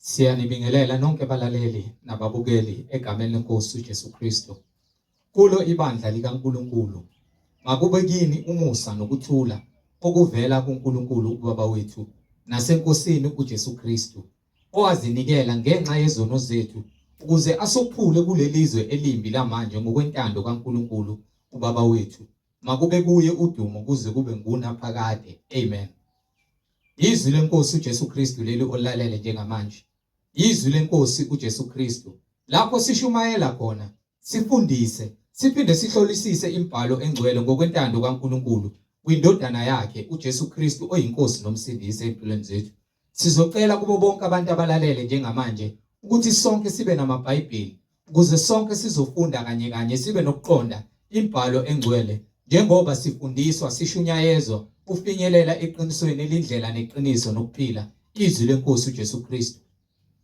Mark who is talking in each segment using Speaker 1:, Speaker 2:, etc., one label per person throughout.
Speaker 1: Siyanibingelela nonke abalaleli nababukeli egameni leNkosi uJesu Kristu. Kulo ibandla likaNkulunkulu makube kini umusa nokuthula okuvela kuNkulunkulu uBaba wethu naseNkosini uJesu Kristu, owazinikela ngenxa yezono zethu ukuze asophule kulelizwe elimbi lamanje ngokwentando kaNkulunkulu uBaba wethu. Makube kuye udumo kuze kube ngunaphakade. Amen. Izwi leNkosi uJesu Kristu leli olalele njengamanje. Izwi leNkosi uJesu Kristu lapho sishumayela khona, sifundise, siphinde sihlolisise imibhalo engcwele ngokwentando kaNkulunkulu kwindodana yakhe uJesu Kristu oyinkosi nomsindisi empilweni zethu. Sizocela kubo bonke abantu abalalele njengamanje ukuthi sonke sibe namaBhayibheli ukuze sonke sizofunda kanye kanye sibe nokuqonda imibhalo engcwele njengoba sifundiswa sishunyayezwa ufinyelela eqinisweni elindlela neqiniso nokuphila izwi leNkosi uJesu Kristu.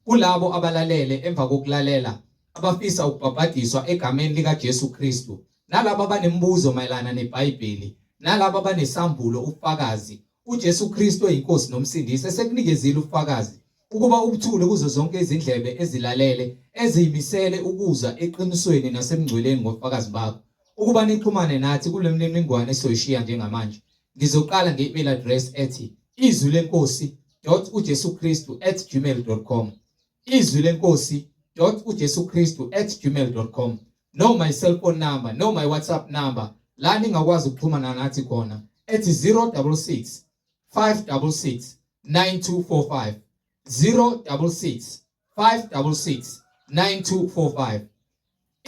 Speaker 1: Kulabo abalalele emva kokulalela abafisa ukubhabhadiswa egameni likaJesu Kristu, nalabo abanembuzo mayelana neBhayibheli, nalabo abanesambulo ufakazi uJesu Kristu oyinkosi nomsindisi esekunikezile ufakazi ukuba ubuthule kuzo zonke izindlebe ezilalele eziyimisele ukuzwa eqinisweni nasemngcweleni ngofakazi bakho, ukuba nixhumane nathi kule mininingwane esiyoyishiya njengamanje. Ngizoqala nge-email address ethi izwilenkosi.ujesukristu@gmail.com, izwilenkosi.ujesukristu@gmail.com, no my cell phone number, no my WhatsApp number la ningakwazi ukuxhumana nathi khona ethi 066 566 9245, 066 566 9245.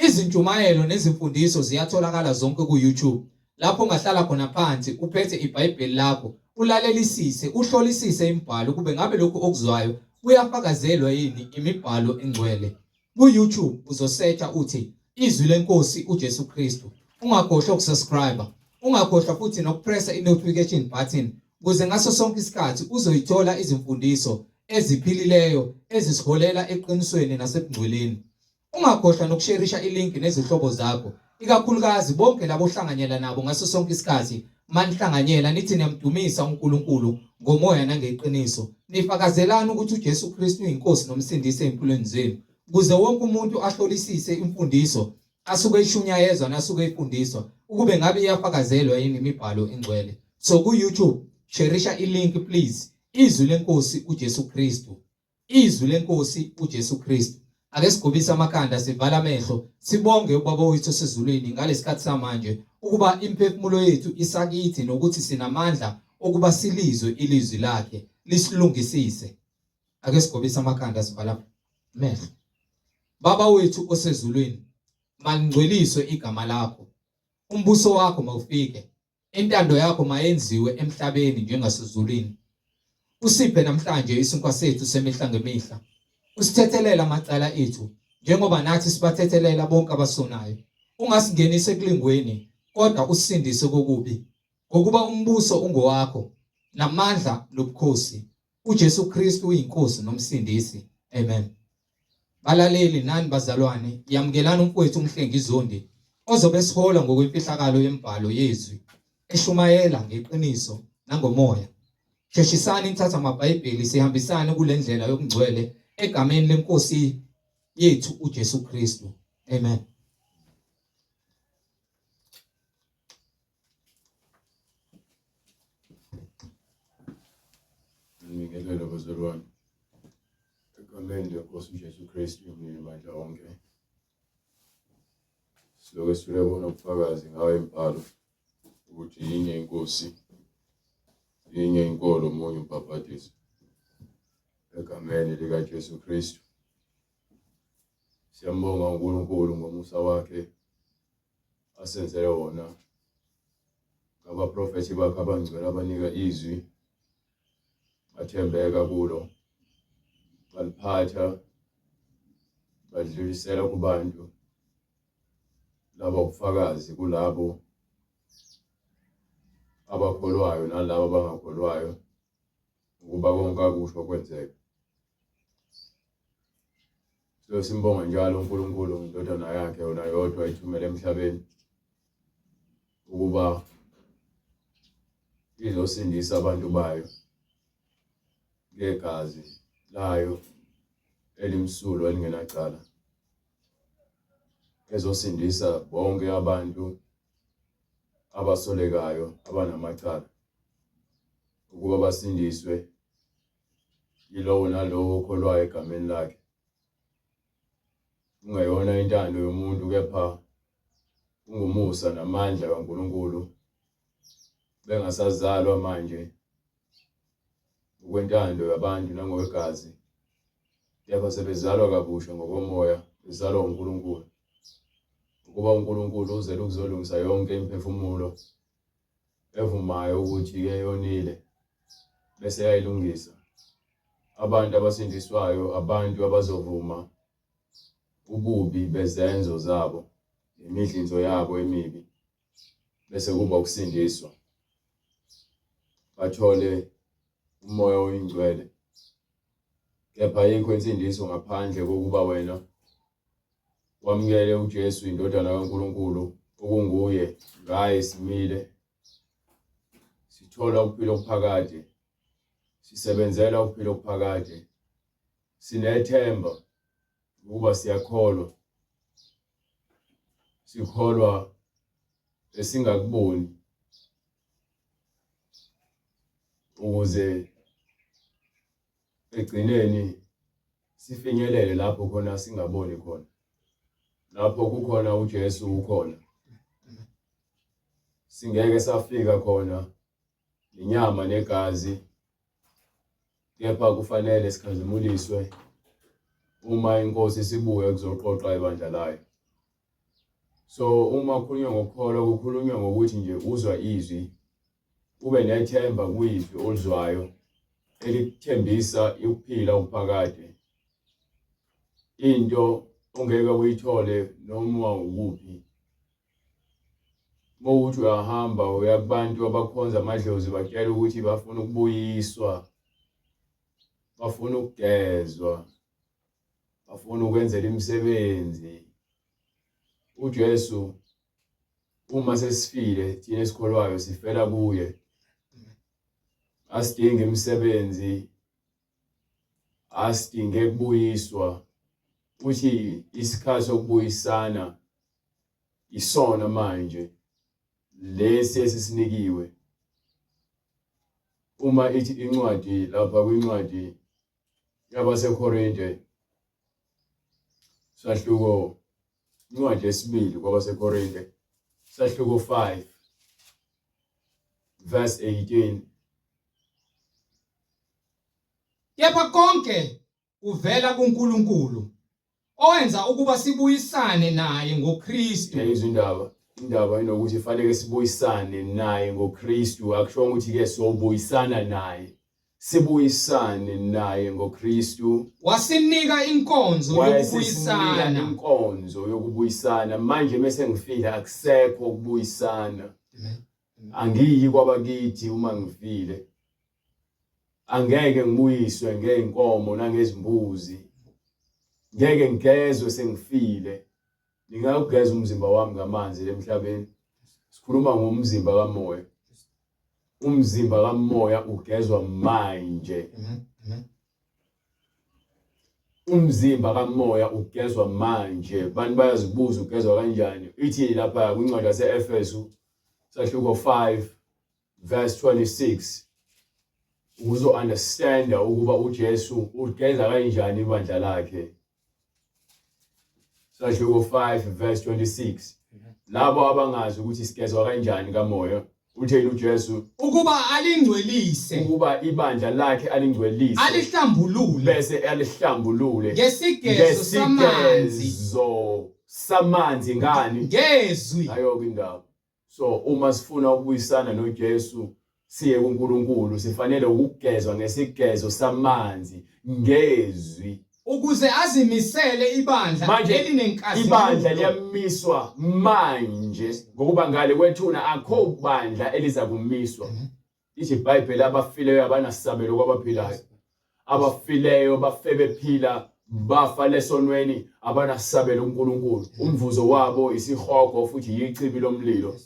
Speaker 1: Izintshumayelo nezimfundiso ziyatholakala zonke ku-YouTube, lapho ungahlala khona phansi uphethe iBhayibheli lakho ulalelisise, uhlolisise imibhalo kube ngabe lokhu okuzwayo kuyafakazelwa yini imibhalo engcwele. Ku-YouTube uzosearcha uthi izwi leNkosi uJesu Kristu. Ungakhohlwa ukusubscribe, ungakhohlwa futhi nokupressa i-notification button ukuze ngaso sonke isikhathi uzoyithola izimfundiso eziphilileyo ezisiholela eqinisweni nasebungcweleni. Ungakhohlwa nokusherisha ilinki nezihlobo zakho, ikakhulukazi bonke labo ohlanganyela nabo ngaso sonke isikhathi manihlanganyela nithi niyamdumisa uNkulunkulu ngomoya nangeqiniso, nifakazelana ukuthi uJesu Kristu uyinkosi nomsindisi empilweni zenu, ukuze wonke umuntu ahlolisise imfundiso asuke ishunyayezwa nasuke ifundiswa ukube ngabe iyafakazelwa yini imibhalo engcwele. So ku-YouTube sherisha ilinki please, izwi leNkosi uJesu Kristu, izwi leNkosi uJesu Kristu. Ake sigobise amakhanda, sivala amehlo, sibonge uBaba wethu osezulwini ngalesikhathi samanje ukuba imphefumulo yethu isakithi nokuthi sinamandla okuba silizwe ilizwi lakhe lisilungisise. Ake sigobise amakhanda, sivala amehlo. Baba wethu osezulwini, malingcweliswe igama lakho, umbuso wakho mawufike, intando yakho mayenziwe emhlabeni njengasezulwini. Usiphe namhlanje isinkwa sethu semihla ngemihla. Usithethelela amacala ethu njengoba nathi sibathethelela bonke abasonayo. Ungasingenise ekulingweni kodwa usindise kokubi, ngokuba umbuso ungowakho namandla nobukhosi uJesu Kristu uyinkosi nomsindisi. Amen. Balaleli nani bazalwane, yamukelana umfowethu uMhlengi Zondi ozobe sihola ngokwemfihlakalo yemibhalo yezwi eshumayela ngeqiniso nangomoya. Sheshisani nithatha amaBhayibheli sihambisane kule ndlela yokungcwele egameni leNkosi yethu uJesu Kristu. Amen.
Speaker 2: Ngibingelela bazalwane egameni leNkosi uJesu Kristu umandla wonke. Siloke sibona ubufakazi ngawe imibhalo ukuthi yinye inkosi, yinye inkolo, omunye ubhapatizo egameni likaJesu Kristu. Siyambonga uNkulunkulu ngomusa wakhe asenzele wona ngabaprofethi bakhe abangcwele abanika izwi bathembeka kulo, baliphatha, badlulisela kubantu laba ubufakazi kulabo abakholwayo nalabo abangakholwayo ukuba konke akusho kwenzeka. So simbonga njalo uNkulunkulu ngindodana yakhe yona yodwa ayithumele emhlabeni ukuba izosindisa abantu bayo ngegazi layo elimsulwa elingenacala ezosindisa bonke abantu abasolekayo abanamacala ukuba basindiswe yilowo nalowo okholwayo egameni lakhe. Kungayona intando yomuntu kepha ungumusa namandla kaNkulunkulu bengasazalwa manje ukwentando yabantu nangokwegazi, kepha sebezalwa kabusha ngokomoya, bezalwa uNkulunkulu ukuba uNkulunkulu uzele ukuzolungisa yonke imiphefumulo evumayo ukuthi ke yonile bese yayilungisa. Abantu abasindiswayo abantu abazovuma ububi bezenzo zabo, imidlinzo yabo emibi, bese kuba ukusindiswa, bathole umoya oyingcwele. Kepha ayikho insindiso ngaphandle kokuba wena wamukele uJesu indodana kaNkulunkulu okunguye, ngaye simile, sithola ukuphila okuphakade, sisebenzela ukuphila okuphakade, sinethemba ukuba siyakholwa, sikholwa esingakuboni ukuze egcineni sifinyelele lapho khona singaboni khona. Lapho kukhona uJesu ukhona, singeke safika khona inyama negazi, kepha kufanele sikhazimuliswe uma inkosi sibuye kuzoqoqa ibandla layo. So uma kukhulunywa ngokukholwa, kukhulunywa ngokuthi nje uzwa izwi, ube nethemba kwizwi olizwayo elikuthembisa ukuphila okuphakade, into ongeke uyithole noma ukuphi. Mawuthi uyahamba uya kubantu abakhonza amadlozi batshela ukuthi bafuna ukubuyiswa, bafuna ukugezwa, bafuna ukwenzela imisebenzi. uJesu uma sesifile thina esikholwayo sifela kuye, asidinge imisebenzi, asidinge ukubuyiswa. Uthi isikhathi sokubuyisana isona manje lesi esisinikiwe. Uma ithi incwadi lapha kwincwadi yabaseKorinte sahluko, incwadi yesibili kwabaseKorinte sahluko 5 verse 18,
Speaker 1: kepha konke kuvela kuNkulunkulu owenza ukuba sibuyisane naye ngoKristu.
Speaker 2: indaba inokuthi fanele sibuyisane naye ngoKristu. Akusho ukuthi ke sobuyisana naye, sibuyisane naye ngoKristu.
Speaker 1: Wasinika inkonzo yokubuyisana.
Speaker 2: Inkonzo yokubuyisana. Manje mase ngifile akusekho ukubuyisana. Angiyi kwabakithi uma ngifile, angeke ngibuyiswe ngeenkomo nangezimbuzi, ngeke ngigezwe sengifile. Ngingawugeza umzimba wami ngamanzi emhlabeni. Sikhuluma ngomzimba kamoya. Umzimba kamoya ugezwa manje. Umzimba kamoya ugezwa manje. Abantu bayazibuza ugezwa kanjani. Ithi lapha kwincwadi yase-Efesu sahluko 5 verse 26 uzo understand ukuba uJesu ugeza kanjani ibandla lakhe. Sahluko 5 verse 26, labo abangazi ukuthi sigezwa kanjani kamoya, utheni uJesu
Speaker 1: ukuba alingcwelise,
Speaker 2: ukuba ibandla lakhe alingcwelise,
Speaker 1: alihlambulule,
Speaker 2: bese alihlambulule
Speaker 1: ngesigezo
Speaker 2: samanzi ngani,
Speaker 1: ngezwi.
Speaker 2: ayo indaba. So uma sifuna ukubuyisana noJesu siye kuNkulunkulu, sifanele ukugezwa ngesigezo samanzi ngezwi,
Speaker 1: ukuze azimisele ibandla elinenkazimulo.
Speaker 2: Ibandla liyamiswa manje ngokuba ngale kwethuna akho bandla eliza kumiswa. Ithi iBhayibheli abafileyo abanasabelo kwabaphilayo, abafileyo bafe bephila bafa lesonweni abanasabelo uNkulunkulu. Umvuzo wabo isihogo futhi yichibi lomlilo.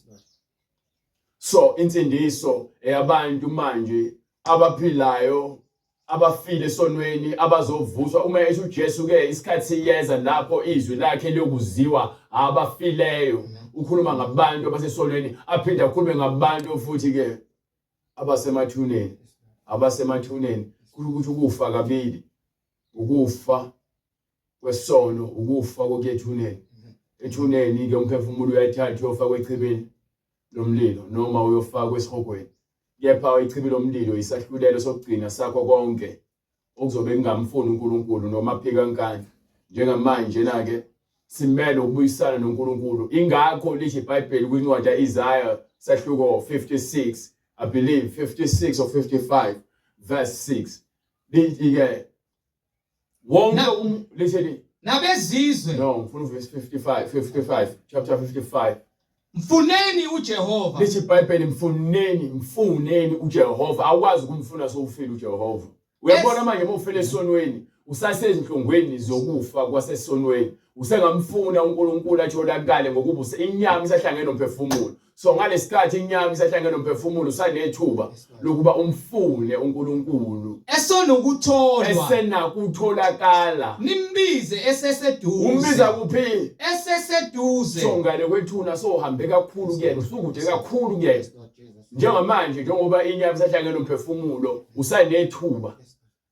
Speaker 2: So insindiso eyabantu manje abaphilayo abafile esonweni abazovuswa uma esho uJesu ke isikhathi siyeza lapho izwi lakhe lokuziwa abafileyo ukhuluma ngabantu abasesonweni aphinda akhulume ngabantu futhi ke abasemathuneni ukuthi ukufa kabili ukufa kwesono ukufa kokuyethuneni ethuneni ke umphefumulo uyathatha uyofaka echibini lomlilo noma uyofaka esihogweni kepha ichibi lomlilo isahlulelo sokugcina sakho konke okuzobe kungamfuni uNkulunkulu noma aphika kankani njengamanje na ke simele ukubuyisana noNkulunkulu ingakho lithi iBhayibheli kwincwadi kaIsaiah sahluko 56 I believe 56 or 55 verse 6 lithi ke wonke lithi
Speaker 1: nabezizwe
Speaker 2: no ngifuna verse 55 chapter 55
Speaker 1: mfuneni uJehova
Speaker 2: lithi iBhayibheli mfuneni uJehova akwazi ukumfuna sowufile uJehova uyabona manje mawufile esonweni usasezinhlongweni zokufa kwasesonweni usengamfuna uNkulunkulu atholakale ngokuba inyama isahlangene nomphefumulo so ngalesikhathi inyama isahlangene nomphefumulo usanethuba lokuba umfune uNkulunkulu
Speaker 1: esonokutholwa
Speaker 2: esenakutholakala
Speaker 1: nimbize eseseduze
Speaker 2: umbiza kuphi
Speaker 1: eseseduze
Speaker 2: so ngale kwethuna so uhambe kakhulu kuyena usukude kakhulu kuyena njengamanje njengoba inyama isahlangene nomphefumulo usanethuba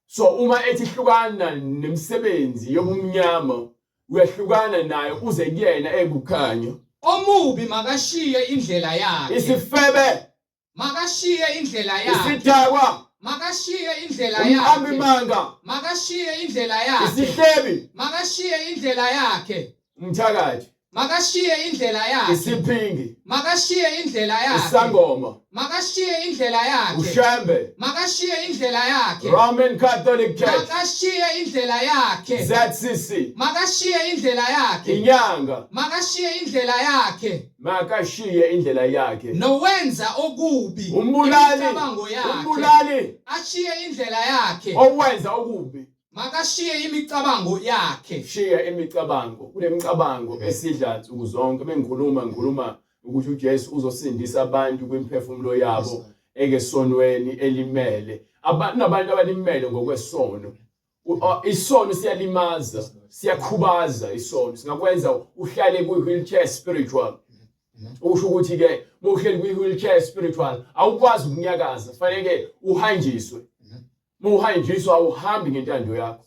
Speaker 2: so uma ethi hlukana nemsebenzi yobumnyama uyahlukana naye uze kuyena ekukhanya
Speaker 1: omubi makashiye indlela yakhe
Speaker 2: isifebe
Speaker 1: makashiye indlela yakhe
Speaker 2: isidakwa
Speaker 1: makashiye indlela yakhe
Speaker 2: amimanga
Speaker 1: makashiye indlela yakhe
Speaker 2: isihlebi
Speaker 1: makashiye indlela yakhe
Speaker 2: umthakathi
Speaker 1: makashiye indlela yakhe
Speaker 2: isiphingi
Speaker 1: makashiye indlela yakhe
Speaker 2: isangoma
Speaker 1: makashiye indlela yakhe
Speaker 2: ushembe
Speaker 1: makashiye indlela yakhe
Speaker 2: Roman Catholic Church
Speaker 1: makashiye indlela yakhe
Speaker 2: ZCC
Speaker 1: makashiye indlela yakhe
Speaker 2: inyanga
Speaker 1: makashiye indlela yakhe
Speaker 2: makashiye indlela yakhe
Speaker 1: nowenza okubi imicabango yakhe
Speaker 2: umbulali
Speaker 1: ashiye indlela yakhe
Speaker 2: owenza okubi
Speaker 1: makashiye imicabango yakhe
Speaker 2: shiya imicabango kulemicabango esidla nsuku zonke bengikhuluma ukuthi uJesu uzosindisa abantu kwimphefumulo yabo ekesonweni elimele abantu abalimele ngokwesono isono siyalimaza siyakhubaza isono singakwenza uhlale kwi-wheelchair spiritual usho ukuthi ke mawuhleli kwi-wheelchair spiritual awukwazi ukunyakaza fanele uhanjiswe mawuhanjiswa awuhambi ngentando yakho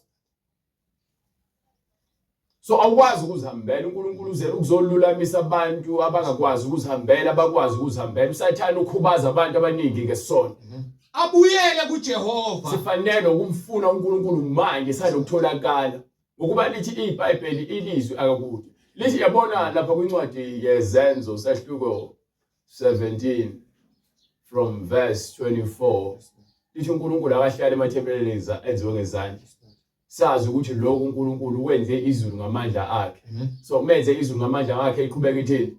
Speaker 2: so awukwazi ukuzihambela uNkulunkulu uzela ukuzolulamisa abantu abangakwazi ukuzihambela abakwazi ukuzihambela usathana ukhubaza abantu abaningi ngesono
Speaker 1: abuyele kuJehova
Speaker 2: sifanele ukumfuna uNkulunkulu manje salokutholakala ngokuba lithi iBhayibheli ilizwi akakude lithi yabona lapha kwincwadi yezenzo sahluko 17 from verse 24 lithi uNkulunkulu akahlala emathempelini enziwe ngezandla sazi ukuthi lokho uNkulunkulu wenze izulu ngamandla akhe so menze izulu ngamandla akhe iqhubeka ithini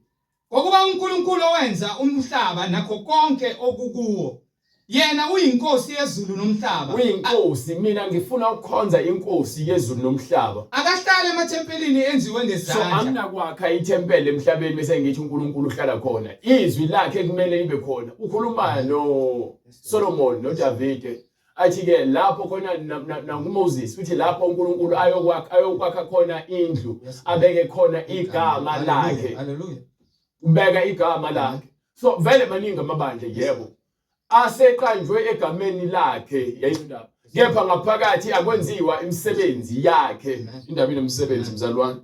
Speaker 1: ngokuba uNkulunkulu owenza umhlaba nakho konke okukuwo yena uyinkosi yezulu nomhlaba
Speaker 2: uyinkosi mina ngifuna ukukhonza inkosi yezulu nomhlaba
Speaker 1: akahlala emathempelini enziwe
Speaker 2: so
Speaker 1: ngezandla
Speaker 2: amnakwakha ithempeli emhlabeni bese ngithi uNkulunkulu uhlala khona izwi lakhe kumele libe khona ukhuluma no Solomon no David athi ke lapho khona nakuMoses uthi lapho uNkulunkulu ayokwakha khona indlu abeke khona igama lakhe
Speaker 1: haleluya
Speaker 2: ubeka igama lakhe so vele maningi amabandla yebo aseqanjwe egameni lakhe yayindaba kepha ngaphakathi akwenziwa imisebenzi yakhe indaba inemsebenzi mzalwane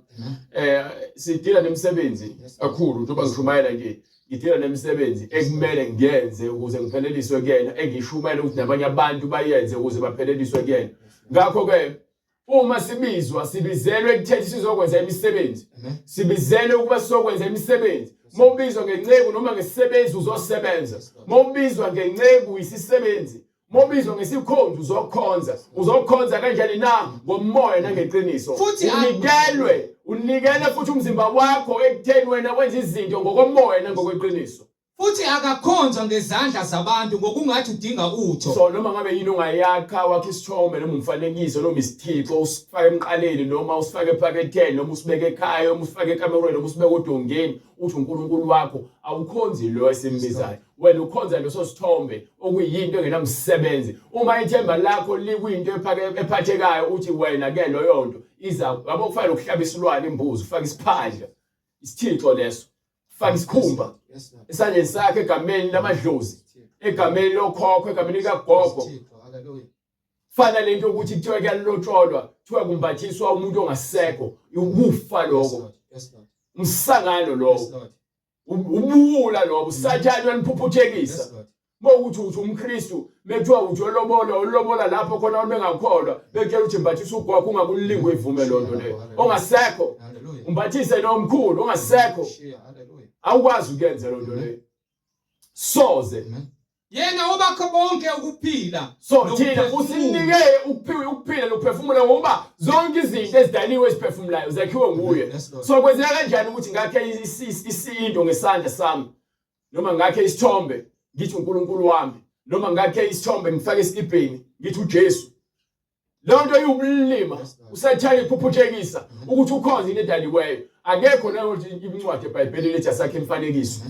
Speaker 2: sidila nemisebenzi kakhulu njengoba ngishumayela nje ngidila nemisebenzi ekumele ngiyenze ukuze ngipheleliswe kuyena engishumayela ukuthi nabanye abantu bayenze ukuze bapheleliswe kuyena ngakho ke uma sibizelwe ekuthethi sizokwenza imisebenzi sibizelwe ukuba sizokwenza imisebenzi mawubizwa ngenceku noma ngesisebenzi uzosebenza mawubizwa ngenceku uyisisebenzi mawubizwa ngesikhonzo uzokhonza kanjani na ngomoya nangeqiniso
Speaker 1: futhi
Speaker 2: unikele futhi umzimba wakho ekutheni wena wenza izinto ngokomoya nangokweqiniso
Speaker 1: futhi akakhonzwa ngezandla zabantu ngokungathi udinga utho
Speaker 2: so noma ngabe yini ongayakha wakhe isithombe noma umfanekiso noma isithixo usifake emqaleni noma usifake ephaketheni noma usibeke ekhaya noma usifake ekamerweni noma usibeke odongeni uthi uNkulunkulu wakho awukhonzi lo esimbizayo wena ukhonza leso sithombe okuyinto engenamsebenzi. Uma ithemba lakho likwinto ephathekayo uthi wena ke loyo nto iza yabo kufanele ukuhlaba isilwane imbuzi ufake isiphandla isithixo leso ufake isikhumba esandleni sakhe egameni lamadlozi egameni lokhokho egameni likagogo. Fana lento ukuthi kuthiwa kuyalotsholwa kuthiwa kumbathiswa umuntu ongasekho ukufa lokho umsangano lokho ubuwula lokho usathane waniphuphuzekisa. Mokuthi uthi umKristu bekuthiwa uthi olobola lapho khona bengakholwa bekutshela ukuthi mbathisa ugogo ungakulingwe ivume lonto leyo ongasekho umbathise nomkhulu ongasekho awukwazi ukuyenza lonto leyo soze
Speaker 1: yena obakho bonke ukuphila.
Speaker 2: So thina usinike ukuphila nokuphefumula ngoba zonke izinto ezidaliwe eziphefumulayo zakhiwe nguye. So kwenzeka kanjani ukuthi ngakhe isinto ngesandla sami noma ngakhe isithombe ngithi uNkulunkulu wami noma ngakhe isithombe ngifake esikibheni ngithi uJesu. Lonto yubulima usathana iphuphuzekisa ukuthi ukhonza into edaliweyo. Akekho nayo incwadi eBhayibhelini lethi asakhe imfanekiso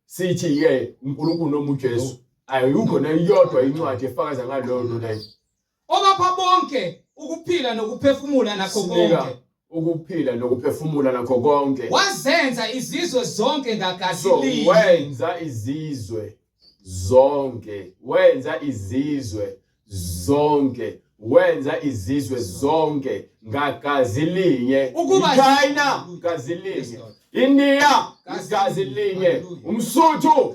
Speaker 2: sithi ke uNkulunkulu noma uJesu. Ayikho neyodwa incwadi efakaza ngalolu leyo.
Speaker 1: Obapha bonke ukuphila nokuphefumula nakho konke.
Speaker 2: Ukuphila nokuphefumula nakho konke.
Speaker 1: Wazenza izizwe zonke ngagazi linye.
Speaker 2: So wenza izizwe zonke. Wenza izizwe zonke. Wenza izizwe zonke ngagazi linye. China gazi linye. India gazi linye. Umsuthu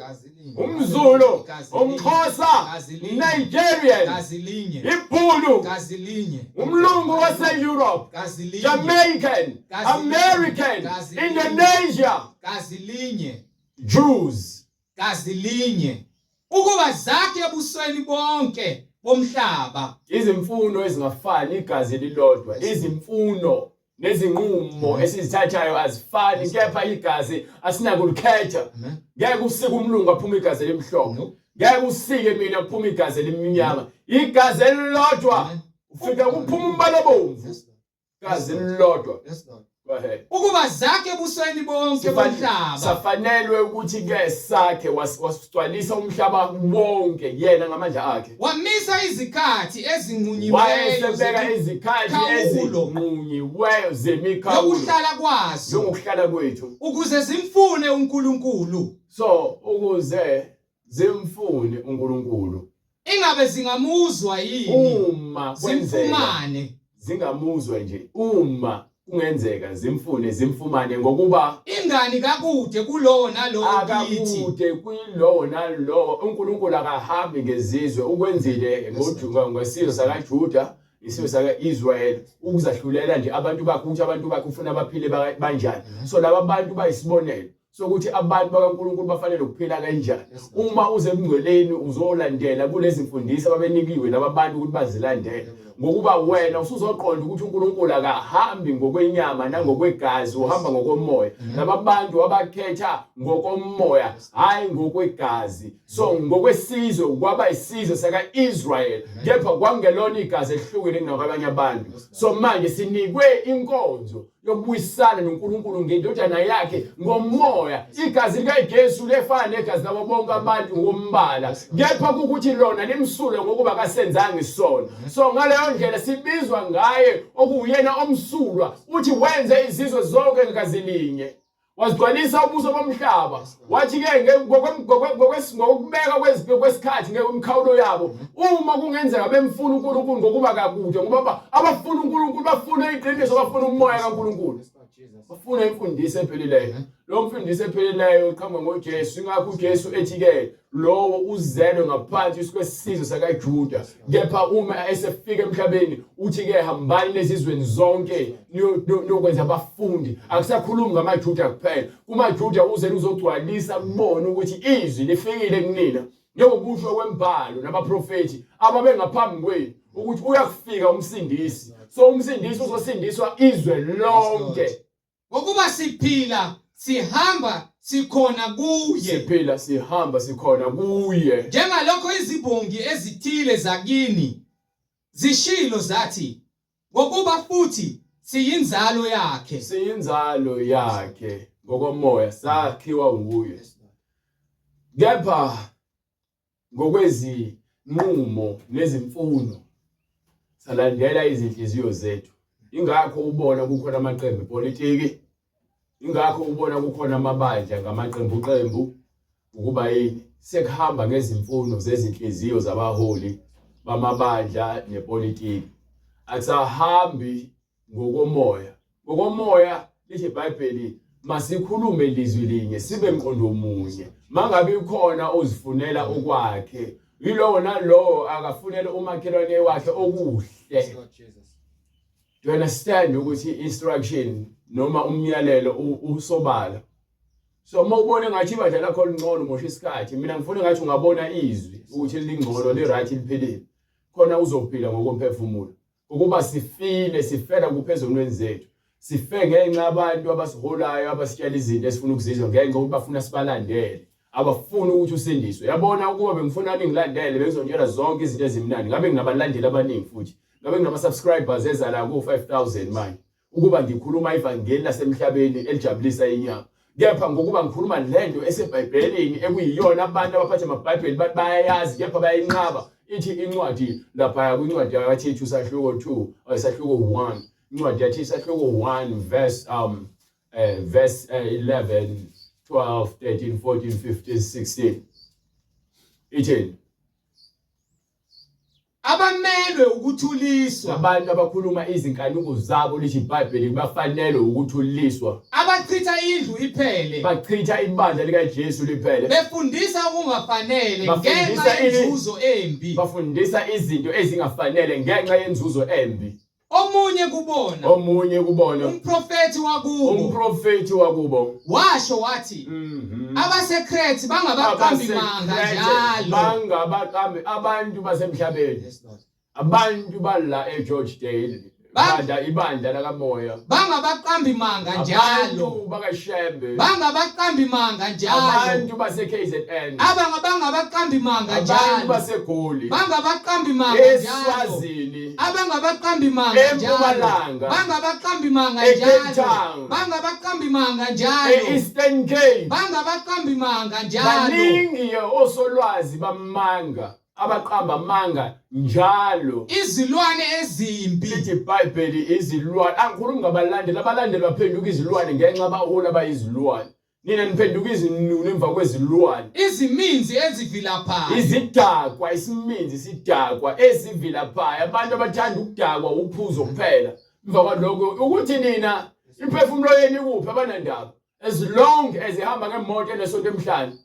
Speaker 2: umZulu, umXhosa, Nigerian, iBhulu, umlungu wase-Europe, Jamaican, American, Indonesia, Jews,
Speaker 1: ukuba zakhe ebusweni bonke bomhlaba.
Speaker 2: Izimfuno ezingafani igazi lilodwa, izimfuno nezinqumo esizithathayo azifani kepha igazi asinakulukhetha. Ngeke usike umlungu aphuma igazi elimhlophe. Ngeke usike mina aphuma igazi elimnyama. Igazi elilodwa ufika kuphuma umbala obomvu. Igazi elilodwa.
Speaker 1: Ukuba zakhe ebusweni bonke bomhlaba.
Speaker 2: Safanelwe ukuthi ke sakhe wasigcwalisa umhlaba wonke yena ngamandla akhe.
Speaker 1: Wamisa izikhathi ezinqunyiweyo.
Speaker 2: Wayesebeka izikhathi ezinqunyiweyo zemikhawulo.
Speaker 1: Yokuhlala kwazo.
Speaker 2: Yokuhlala kwethu.
Speaker 1: Ukuze zimfune uNkulunkulu.
Speaker 2: So ukuze zimfune uNkulunkulu.
Speaker 1: Ingabe zingamuzwa yini?
Speaker 2: Uma kwenzekane. Zingamuzwa nje. Uma kungenzeka zimfumane ngokuba
Speaker 1: ingani kakude kulowo nalowo kithi.
Speaker 2: Akakude kulowo nalowo uNkulunkulu akahambi ngezizwe ukwenzile ngosizwe sakaJuda isizwe sakaIsrael ukuzahlulela nje abantu bakhe ukuthi abantu bakhe ufuna abaphile banjani. So laba bantu bayisibonelo sokuthi abantu bakaNkulunkulu bafanele ukuphila kanjani. Uma uze emngcweleni uzolandela kulezi mfundisi ababenikiwe laba bantu ukuthi bazilandele. Ngokuba wena usuzoqonda ukuthi uNkulunkulu akahambi ngokwenyama nangokwegazi uhamba ngokomoya. Laba bantu abakhetha ngokomoya hayi ngokwegazi. So ngokwesizwe kwaba isizwe sakaIsrael kepha kwangelona igazi elihlukile kunabanye abantu. So manje sinikwe inkonzo yokubuyisana noNkulunkulu ngendodana yakhe ngomoya. Igazi likaJesu lefana negazi labo bonke abantu ngombala kepha ukuthi lona limsule ngokuba kasenzanga isono. So ngaleyo ndlela sibizwa ngaye okuyena omsulwa uthi wenze izizwe zonke ngegazi linye. Wazigcwalisa ubuso bomhlaba wathi ke ngokubeka kwesikhathi ngemkhawulo yabo uma kungenzeka bemfuna uNkulunkulu ngokuba kakude ngoba abafuna uNkulunkulu bafuna iqiniso bafuna umoya kaNkulunkulu bafuna imfundiso ephelileyo. Lo mfundiso ephelileyo iqhamuka ngoJesu. Ingakho uJesu ethi ke lowo uzelwe ngaphansi kwesizwe sakaJuda kepha uma esefika emhlabeni uthi ke hambani nezizweni zonke niyokwenza abafundi. Akusakhulumi ngamaJuda kuphela. KumaJuda uze uzogcwalisa kubona ukuthi izwi lifikile kunina njengokusho kwembhalo nabaprofeti ababengaphambi kwenu ukuthi uyakufika umsindisi. So umsindisi uzosindiswa izwe lonke.
Speaker 1: Ngokuba siphila sihamba sikhona kuye.
Speaker 2: Sihamba sikhona kuye.
Speaker 1: Njengalokho izibongi ezithile zakini zishilo zathi ngokuba futhi siyinzalo yakhe.
Speaker 2: Siyinzalo yakhe ngokomoya sakhiwa nguye. Kepha ngokwezinqumo nezimfuno salandela izinhliziyo zethu. Ingakho ubona kukhona amaqembu epolitiki, ingakho ubona kukhona amabandla ngamaqembu ukuba yini sekuhamba ngezimfuno zezinhliziyo zabaholi bamabandla nepolitiki. Akusahambi ngokomoya lithi iBhayibheli masikhulume ilizwi linye sibe mqondo omunye. Mangabe ikhona ozifunela okwakhe, yilowo nalowo akafunele umakhelwane wakhe okuhle. Do you understand ukuthi instruction noma umyalelo usobala? So uma ubone ngathi ibandla lakho lingcono mosha isikhathi, mina ngifuna ngathi ungabona izwi ukuthi lingcono li-right liphelile. Khona uzophila ngokomphefumulo. Ukuba sifela kuphezulweni zethu. Sife ngenxa abantu abasiholayo abasitshela izinto esifuna ukuzizwa ngenxa ukuthi bafuna sibalandele. Abafuni ukuthi usindiswe. Yabona ukuba bengifuna ningilandele bezongitshela zonke izinto ezimnandi. Ngabe nginabalandeli abaningi futhi. Ngabe nginama-subscribers ezala ku-5,000 manje. Ukuba ngikhuluma ivangeli lasemhlabeni elijabulisa inyama. Kepha ngokuba ngikhuluma lento eseBhayibhelini ekuyiyona abantu abaphathe amabhayibheli bayayazi kepha bayinqaba. Ithi incwadi lapha kwincwadi yaThithu sahluko 2 sahluko 1. Incwadi yaThithu sahluko 1 verse 11, 12, 13, 14, 15, 16. Ithini?
Speaker 1: Abamelwe ukuthuliswa.
Speaker 2: Abantu abakhuluma izinkanuko zabo lithi iBhayibheli bafanele ukuthuliswa.
Speaker 1: Abachitha indlu iphele.
Speaker 2: Bachitha ibandla likaJesu liphele.
Speaker 1: Befundisa okungafanele ngenxa yenzuzo embi.
Speaker 2: Bafundisa izinto ezingafanele ngenxa yenzuzo embi.
Speaker 1: Omunye kubona. Umprofeti wakubo. Washo wathi abasekrethi bangabaqambi manga njalo.
Speaker 2: Abantu basemhlabeni. Abantu bala eGeorgedale. Ibandla lakamoya.
Speaker 1: Bangabaqambi manga njalo.
Speaker 2: Abantu bakaShembe.
Speaker 1: Bangabaqambi manga njalo.
Speaker 2: Abantu baseKZN.
Speaker 1: Bangabaqambi manga njalo.
Speaker 2: Abantu baseGoli.
Speaker 1: Bangabaqambi manga njalo.
Speaker 2: eSwazini.
Speaker 1: Abangabaqambi manga njalo.
Speaker 2: eMpumalanga.
Speaker 1: Bangabaqambi manga njalo.
Speaker 2: eCape
Speaker 1: Bangabaqambi manga njalo.
Speaker 2: eEastern Cape.
Speaker 1: Bangabaqambi manga njalo.
Speaker 2: Baningi osolwazi bamanga. Abaqamba manga njalo.
Speaker 1: Izilwane ezimbi.
Speaker 2: Lithi iBhayibheli izilwane. Angikhulumi ngabalandeli. Abalandeli baphenduka izilwane ngenxa abaholi abayizilwane. Nina niphenduka izinunu emva kwezilwane.
Speaker 1: Iziminzi ezivilaphayo.
Speaker 2: Izidakwa, isiminzi sidakwa ezivilaphayo. Abantu abathanda ukudakwa uphuzo kuphela. Emva kwalokho ukuthi nina imphefumulo yenu ikuphi abanandaba. As long as ihamba ngemoto enesonto emhlanje.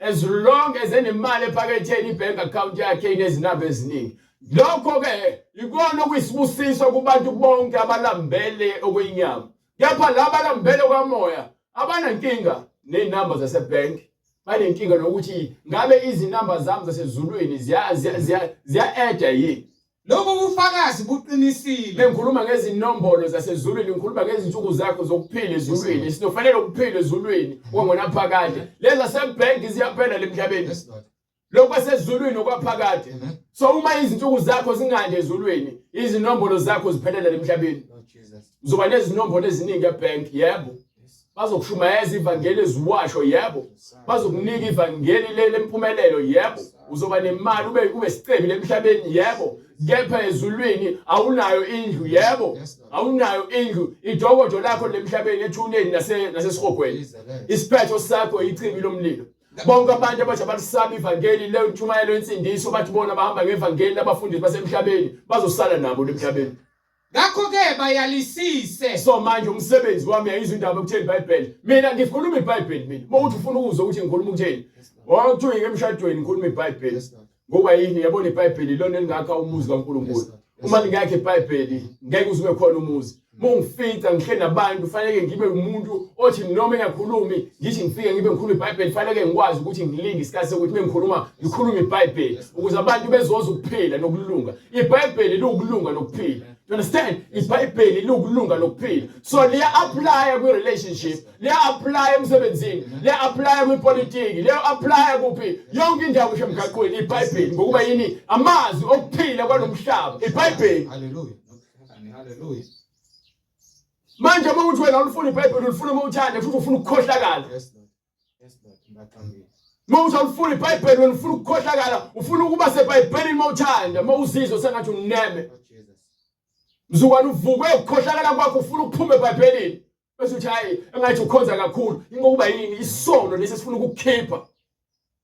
Speaker 2: As long as enemali ephaketheni ibank account yakhe inezinamba eziningi. Lokho ke ikona okuyisibusiso kubantu bonke abalambele okwenyama. Kepha laba abalambele kwamoya abanankinga nezinamba zasebank. Banenkinga nokuthi ngabe izinamba zami zasezulwini ziya-add yini.
Speaker 1: Lokho bufakazi buqinisile.
Speaker 2: Ngikhuluma ngezinombolo zasezulwini, ngikhuluma ngezinsuku zakho zokuphila ezulwini. Sinofanele ukuphila ezulwini kwangona phakade. Leza sebank ziyaphela lemhlabeni. Lokho esezulwini okwaphakade. So uma izinsuku zakho zingande ezulwini, izinombolo zakho ziphelela lemhlabeni. Uzoba nezinombolo eziningi ebank, yebo. Bazokushumayeza ivangeli eziwasho, yebo. Bazokunika ivangeli lempumelelo, yebo. Uzoba nemali ube sicebi lemhlabeni, yebo. Kepha ezulwini awunayo indlu, yebo. Awunayo indlu. Idokodo lakho lemhlabeni ethuneni nasesihogweni. Isiphetho sakho ichibi lomlilo. Bonke abantu abathi abalisaba ivangeli le ntshumayelo yensindiso bathi bona bahamba ngevangeli labafundisi basemhlabeni bazosala nabo lemhlabeni.
Speaker 1: Ngakho ke bayalisise.
Speaker 2: So manje umsebenzi wami yayizwa indaba ukuthela iBhayibheli. Mina ngikhuluma iBhayibheli mina. Mawuthi ufuna ukuzwa ukuthi ngikhuluma ukuthela. Wawuthi ngemshadweni ngikhuluma iBhayibheli. Ngoba yini yabona iBhayibheli lona elingakha umuzi kaNkulunkulu. Uma lingakho iBhayibheli ngeke uzube khona umuzi. Mungifika ngihle nabantu fanele ngibe umuntu othi noma engakhulumi ngithi ngifike ngibe ngikhuluma iBhayibheli fanele ngikwazi ukuthi ngilinge isikhathi sokuthi ngikhuluma iBhayibheli ukuze abantu bezoza ukuphila nokulunga. iBhayibheli lokulunga nokuphila. You understand? iBhayibheli lokulunga nokuphila. So liya apply kwi relationship, liya apply emsebenzini, liya apply kwipolitiki, liya apply kuphi yonke indawo emgaqweni iBhayibheli ngokuba yini amazwi okuphila kwalomhlaba iBhayibheli.
Speaker 1: Hallelujah. Hallelujah.
Speaker 2: Manje uma uthi wena ulufuna iBhayibheli ulufuna uma uthande futhi ufuna ukukhohlakala.
Speaker 1: Yes Lord. Yes Lord.
Speaker 2: Mawuthi awufuni iBhayibheli wena ufuna ukukhohlakala ufuna ukuba seBhayibhelini mawuthanda mawuzizwa sengathi uneme mzukwane uvuke ukukhohlakala kwakho ufuna ukuphuma eBhayibhelini bese uthi hayi engathi ukhonza kakhulu ingokuba yini isono lesi sifuna ukukhipha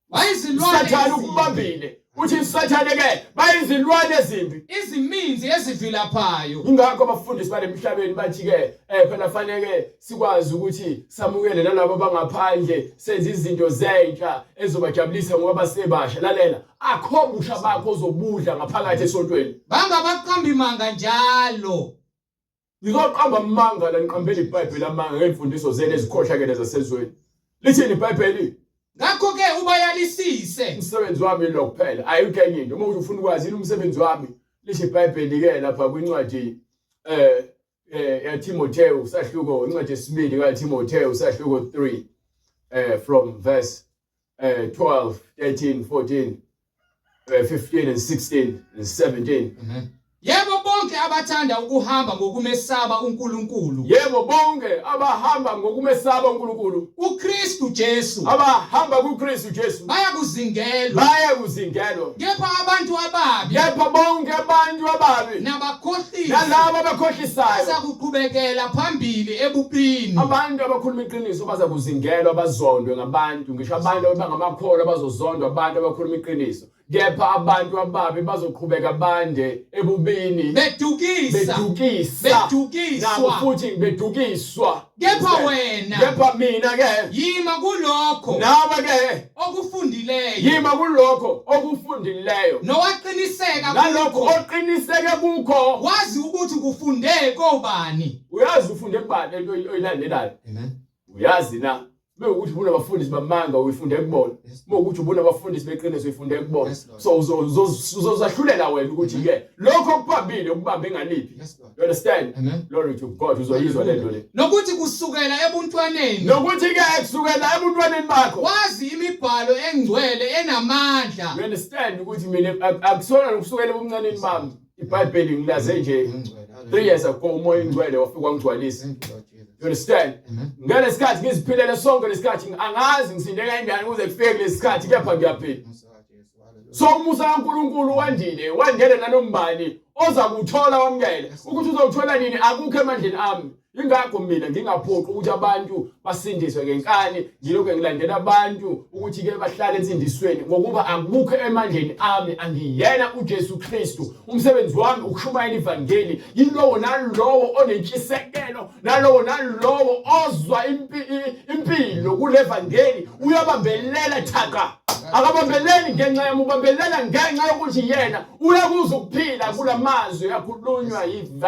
Speaker 1: bayizilwane
Speaker 2: Sathane ukubambile uthi Sathane ke bayizilwane ezimbi
Speaker 1: iziminzi ezivilaphayo
Speaker 2: ingakho abafundisi bale emhlabeni bathi ke phela fanele sikwazi ukuthi samukele nalabo abangaphandle senze izinto zentsha ezobajabulisa ngoba basebasha lalela akho busha bakho ozobudla ngaphakathi esontweni
Speaker 1: bangabaqamba imanga njalo
Speaker 2: ngizoqamba amanga la ngiqambela iBhayibheli amanga ngemfundiso zene ezikhohlakele zasezweni lithini iBhayibheli
Speaker 1: ngakho ke ubayalisise
Speaker 2: umsebenzi wami lo kuphela ayikho enye into uma ufuna ukwazi umsebenzi wami lisho iBhayibheli ke lapha kwincwadi ya Timotheo sahluko incwadi yesibili ka Timotheo sahluko 3 from verse 12 13 14 15 and 16 and 17
Speaker 1: yebo bonke abathanda ukuhamba ngokumesaba uNkulunkulu
Speaker 2: yebo bonke abahamba ngokumesaba uNkulunkulu
Speaker 1: uKristu Jesu
Speaker 2: abahamba kuKristu Jesu
Speaker 1: bayakuzingelwa kepha abantu ababi
Speaker 2: yepha bonke abantu ababi
Speaker 1: nabakhohlisi
Speaker 2: nalabo abakhohlisayo
Speaker 1: bazakuqhubekela phambili ebupini
Speaker 2: abantu abakhuluma iqiniso bazakuzingelwa bazondwe ngabantu ngisho abantu abangamakholwa bazozondwa abantu abakhuluma iqiniso kepha abantu ababi bazoqhubeka bande ebubini
Speaker 1: bedukiswa
Speaker 2: nabo futhi bedukiswa
Speaker 1: kepha
Speaker 2: mina ke
Speaker 1: yima kulokho
Speaker 2: nawe ke okufundileyo
Speaker 1: nowaqiniseka
Speaker 2: nalokho oqiniseke kukho
Speaker 1: wazi ukuthi kufunde kobani
Speaker 2: uyazi ufunde kubani into oyilandelayo uyazi na Mewukuthi ubona abafundisi bamanga uyifunde kubona mewukuthi ubona abafundisi beqiniso uyifunde kubona so uzozahlulela wena ukuthi ke lokho okuphambili ukubamba enganiphi you understand glory to God uzoyizwa lento le
Speaker 1: nokuthi kusukela ebuntwaneni
Speaker 2: nokuthi ke kusukela ebuntwaneni bakho
Speaker 1: wazi imibhalo engcwele enamandla
Speaker 2: you understand ukuthi mina akusona ukusukela ebuncaneni bami iBhayibheli ngilaze nje 3 years ago umoya ingcwele wafika wangigcwalisa you understand ngale sikhathi ngiziphilele sonke lesikhathi angazi ngisinde kanjani ukuze kufike lesikhathi kepha ngiyaphila so umusa kaNkulunkulu wandele nanombani oza kuthola wamkele ukuthi uzothola nini akukho emandleni ami ingakho mina ngingaphoqi ukuthi abantu basindiswe ngenkani ngilokho ngilandela abantu ukuthi ke bahlale insindisweni ngokuba akukho emandleni ami angiyena uJesu Kristu umsebenzi wami ukushumayela ivangeli yilowo nalowo onentshisekelo nalowo ozwa impilo kule vangeli uyabambelela thaka akabambeleli ngenxa yami ubambelela ngenxa yokuthi yena uyakuza ukuphila kulamazwi yakhulunywa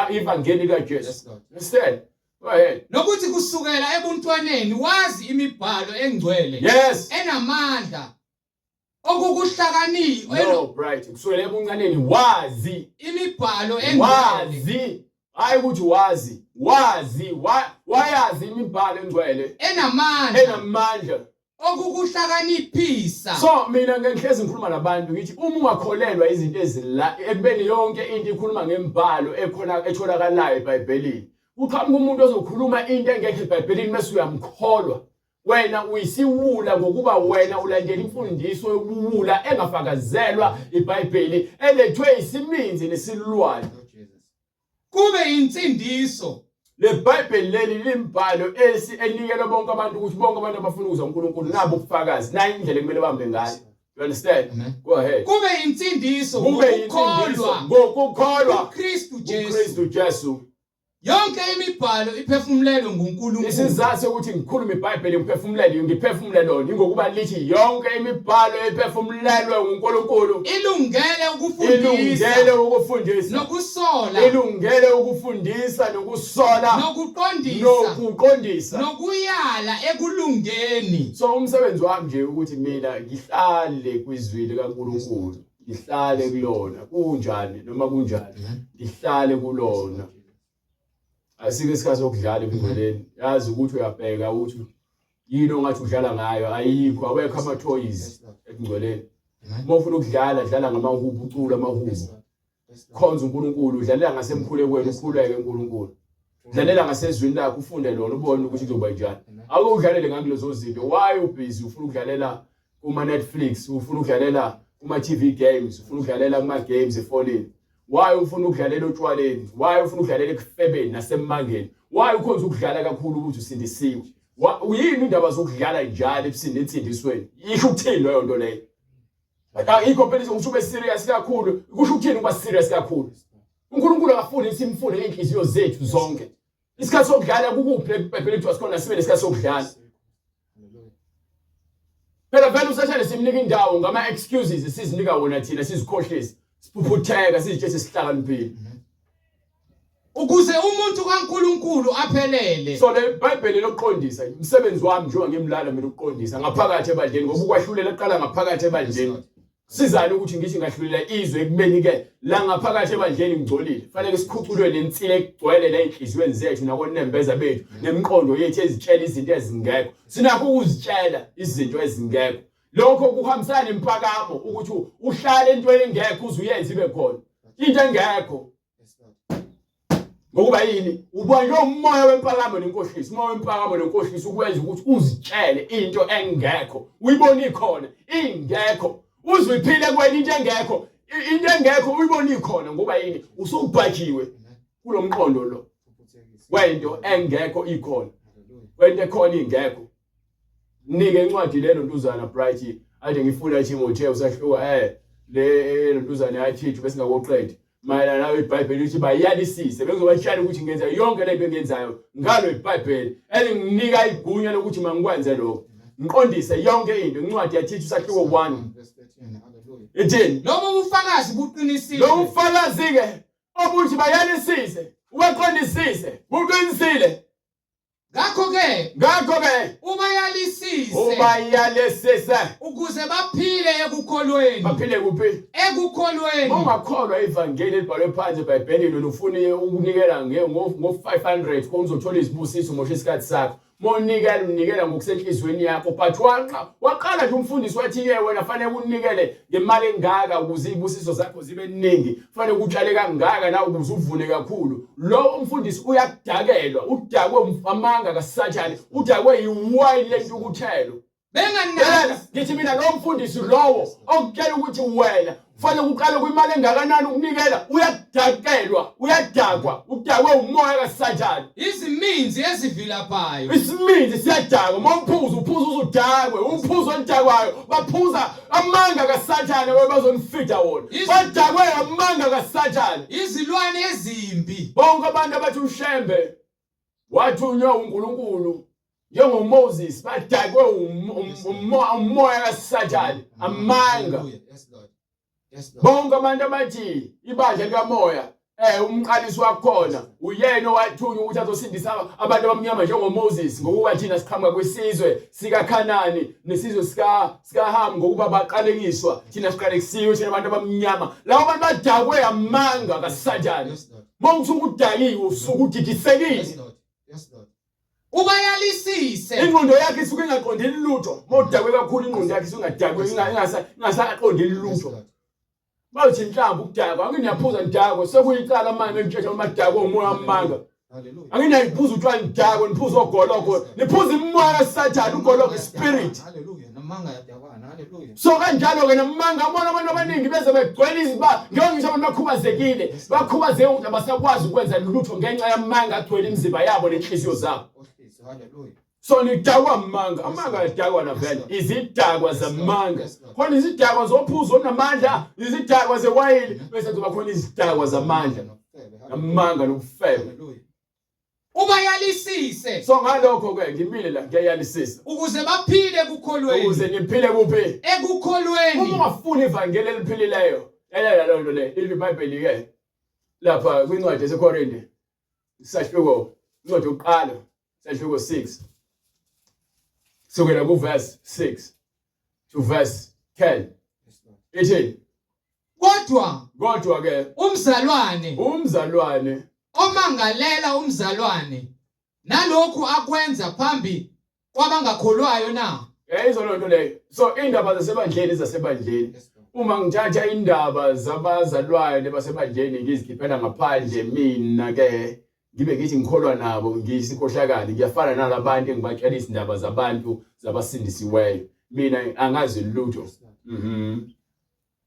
Speaker 2: ivangeli kaJesu understand go ahead
Speaker 1: nokuthi kusukela ebuntwaneni wazi imibhalo engcwele enamandla okukuhlakanipha
Speaker 2: no right kusukela ebuncaneni wazi
Speaker 1: imibhalo engcwele
Speaker 2: wazi hayi ukuthi wayazi imibhalo engcwele enamandla
Speaker 1: okukuhlakaniphisa
Speaker 2: so mina ngihlezi ngikhuluma nabantu ngithi uma ungakholelwa izinto ezila ekubeni yonke into ikhuluma ngembhalo etholakalayo eBhayibhelini uqhamuka umuntu ozokhuluma into engekho eBhayibhelini bese uyamkholwa wena uyisiwula ngokuba wena ulandela imfundiso yobuwula engafakazelwa iBhayibheli elethwe isiminzi nesilwane
Speaker 1: kube insindiso
Speaker 2: leBhayibheli leli limbhalo elinikela bonke abantu ukuthi bonke abantu abafuna ukuzwa uNkulunkulu nabo ubufakazi nayo indlela ekumele bambe ngayo you understand go ahead
Speaker 1: kube insindiso
Speaker 2: ngokukholwa
Speaker 1: uKristu Jesu
Speaker 2: yonke imibhalo iphefumulelwe nguNkulunkulu isizathu ukuthi ngikhuluma iBhayibheli ngiphefumule lona ngokuba lithi yonke imibhalo iphefumulelwe nguNkulunkulu ilungele ukufundisa
Speaker 1: nokusola
Speaker 2: ilungele ukufundisa nokusola nokuqondisa
Speaker 1: nokuyala ekulungeni
Speaker 2: so umsebenzi wami nje ukuthi mina ngihlale kwizwi likaNkulunkulu ngihlale kulona kunjani noma kunjani ngihlale kulona asike isikhathi sokudlala ebungcweleni yazi ukuthi uyabheka ukuthi yini ongathi udlala ngayo ayikho awekho ama toys ebungcweleni uma ufuna ukudlala dlala ngamahubo ucula amahubo khonza uNkulunkulu udlalela ngasemkhulekweni ukhuleke uNkulunkulu dlalela ngasezwini lakho ufunde lona ubone ukuthi kuzoba njani awudlalele ngakulezo zinto why ubusy ufuna ukudlalela kuma Netflix, ufuna ukudlalela kuma TV games, ufuna ukudlalela kuma games efonini. Why ufuna ukudlalela otshwaleni? Why ufuna ukudlalela ekufebeni nasemangeni? Why ukhonza ukudlala kakhulu ukuthi usindisiwe? Uyini indaba zokudlala njalo ebusinde ensindisweni? Yisho ukuthini leyo nto leyo? I-competition kusho ube serious kakhulu. Kusho ukuthini ukuba serious kakhulu? uNkulunkulu akafuni simfune inhliziyo zethu zonke. Isikhathi sokudlala kukuphi eBhayibhelini kuthiwa sikhona sibe nesikhathi sokudlala. Phela vele usashale simnika indawo ngama excuses sizinika wona thina sizikhohlisa. Siphuphuteka sizitshese sihlakaniphile.
Speaker 1: Ukuze umuntu kaNkulunkulu aphelele.
Speaker 2: So le Bible lokuqondisa umsebenzi wami njengoba ngimlala mina ukuqondisa ngaphakathi ebandleni ngoba ukwahlulela eqala ngaphakathi ebandleni. Sizana ukuthi ngithi ngahlulela izwe ekubeni ke la ngaphakathi ebandleni ngigcolile. Fanele sikhuculwe lensile egcwele la enhliziyweni zethu nakonembeza bethu nemiqondo yethu ezitshela izinto ezingekho. Sinakho ukuzitshela izinto ezingekho. Lokho kuhambisana nempakamo ukuthi uhlale entweni engekho uzuyenza ibe khona. Into engekho. Ngokuba yini ubanjwe umoya wempakamo nenkohlisi, umoya wempakamo nenkohlisi ukwenza ukuthi uzitshele into engekho. Uyibona ikhona, ingekho. Uziphile kwena into engekho. Into engekho uyibona ikhona ngoba yini usubhajiwe kulomqondo lo. Wento engekho ikhona. Wento ekhona ingekho. Nike incwadi lelo ntuzana Bright ade ngifuna Timotheo usahluka le ntuzana yathithu bese ngakoqeda. Mayelana nawe iBhayibheli lithi bayalisise bekuzobatshela ukuthi ngenza yonke le nto engenzayo ngalo iBhayibheli elinginika igunya lokuthi mangikwenze lokho ngiqondise yonke into incwadi yathithu usahluko 1 ethini
Speaker 1: Lobo bufakazi buqinisile.
Speaker 2: lo ufakazi ke obuthi bayalisise ubaqondisise buqinisile
Speaker 1: Ngakho ke
Speaker 2: ubayalisise
Speaker 1: ukuze baphile ekukholweni.
Speaker 2: baphile kuphi
Speaker 1: Ekukholweni.
Speaker 2: ungakholwa ivangeli elibhalwe phansi eBhayibhelini ufune ukunikela ngo500 konke uzothola izibusiso moshe isikhathi sakho unikela ngokusenhlizweni yakho but waqala nje umfundisi wathi ke wena fanele unikele ngemali engaka ukuze izibusiso zakho zibe ningi fanele ukutshale kangaka na ukuze uvune kakhulu lo umfundisi uyakudakelwa udakwe amanga kaSathane udakwe yiwayini lentukuthelo
Speaker 1: Benganaki
Speaker 2: ngithi mina lo mfundisi lowo okutshela ukuthi wena fanele uqale kwimali engakanani ukunikela uyadakelwa uyadakwa udakwe umoya kaSathane
Speaker 1: iziminzi ezivilaphayo.
Speaker 2: isiminzi siyadakwa mawuphuza uzudakwe uphuzo oludakwayo baphuza amanga kaSathane webazonifida wona badakwe amanga kaSathane
Speaker 1: Izilwane ezimbi.
Speaker 2: bonke abantu abathi ushembe wathunywa uNkulunkulu njengoMoses badakwe umoya kaSathane amanga bonke abantu abathi ibandla likamoya umqalisi wakhona uyena owathunywa ukuthi azosindisa abantu abamnyama njengoMoses ngokuba thina siqhamuka kwisizwe sikaKhanani nesizwe sikaHam ngokuba baqalekiswa thina siqalekisiwe thina abantu abamnyama labo bantu badakwe amanga kaSathane bonke ukudakiwe usuku udidisekile
Speaker 1: Ubayalisise.
Speaker 2: ingqondo yakhe isuke ingaqondeli lutho modakwe kakhulu ingqondo yakhe isungadakwe ingasaqondeli lutho bathi inhlamba ukudakwa anginiyaphuza ndakwe sekuyicala manje ngitshela amadakwe umoya amanga anginiyiphuza utshwala ndakwe niphuza ogoloko niphuza imoya kaSathane ugoloko spirit
Speaker 1: Namanga yadakwana. Hallelujah.
Speaker 2: so kanjalo ke namanga abona abantu abaningi beze begcwele iziba ngisho abantu bakhubazekile bakhubazeke ukuthi abasakwazi ukwenza lutho ngenxa yamanga agcwele imizimba yabo nenhliziyo zabo
Speaker 1: Hallelujah.
Speaker 2: so nidakwa amanga adakwa na vele izidakwa zamanga khona izidakwa zophuzo onamandla izidakwa zewayini bese kuba khona izidakwa zamandla amanga nokufeba
Speaker 1: Ubayalisise
Speaker 2: so ngalokho ke ngimile la ngiyayalisisa
Speaker 1: ukuze baphile ekukholweni.
Speaker 2: ukuze niphile kuphi
Speaker 1: Ekukholweni.
Speaker 2: uma ungafuna ivangeli eliphilileyo elela lo nto le iBhayibheli ke lapha kwincwadi yaseKorinte isahluko incwadi yokuqala isahluko 6 sukela kuverse 6 to verse 10 ithi
Speaker 1: Kodwa
Speaker 2: ke
Speaker 1: umzalwane omangalela umzalwane nalokhu akwenza phambi kwabangakholwayo na.
Speaker 2: izolo nto leyo so indaba zasebandleni uma ngithatha indaba zabazalwane basebandleni ngizikhiphela ngaphandle mina ke ngibe ngithi ngikholwa nabo ngiyisikhohlakali ngiyafana nalabantu engibatshela izindaba zabantu zabasindisiweyo mina angazi lutho.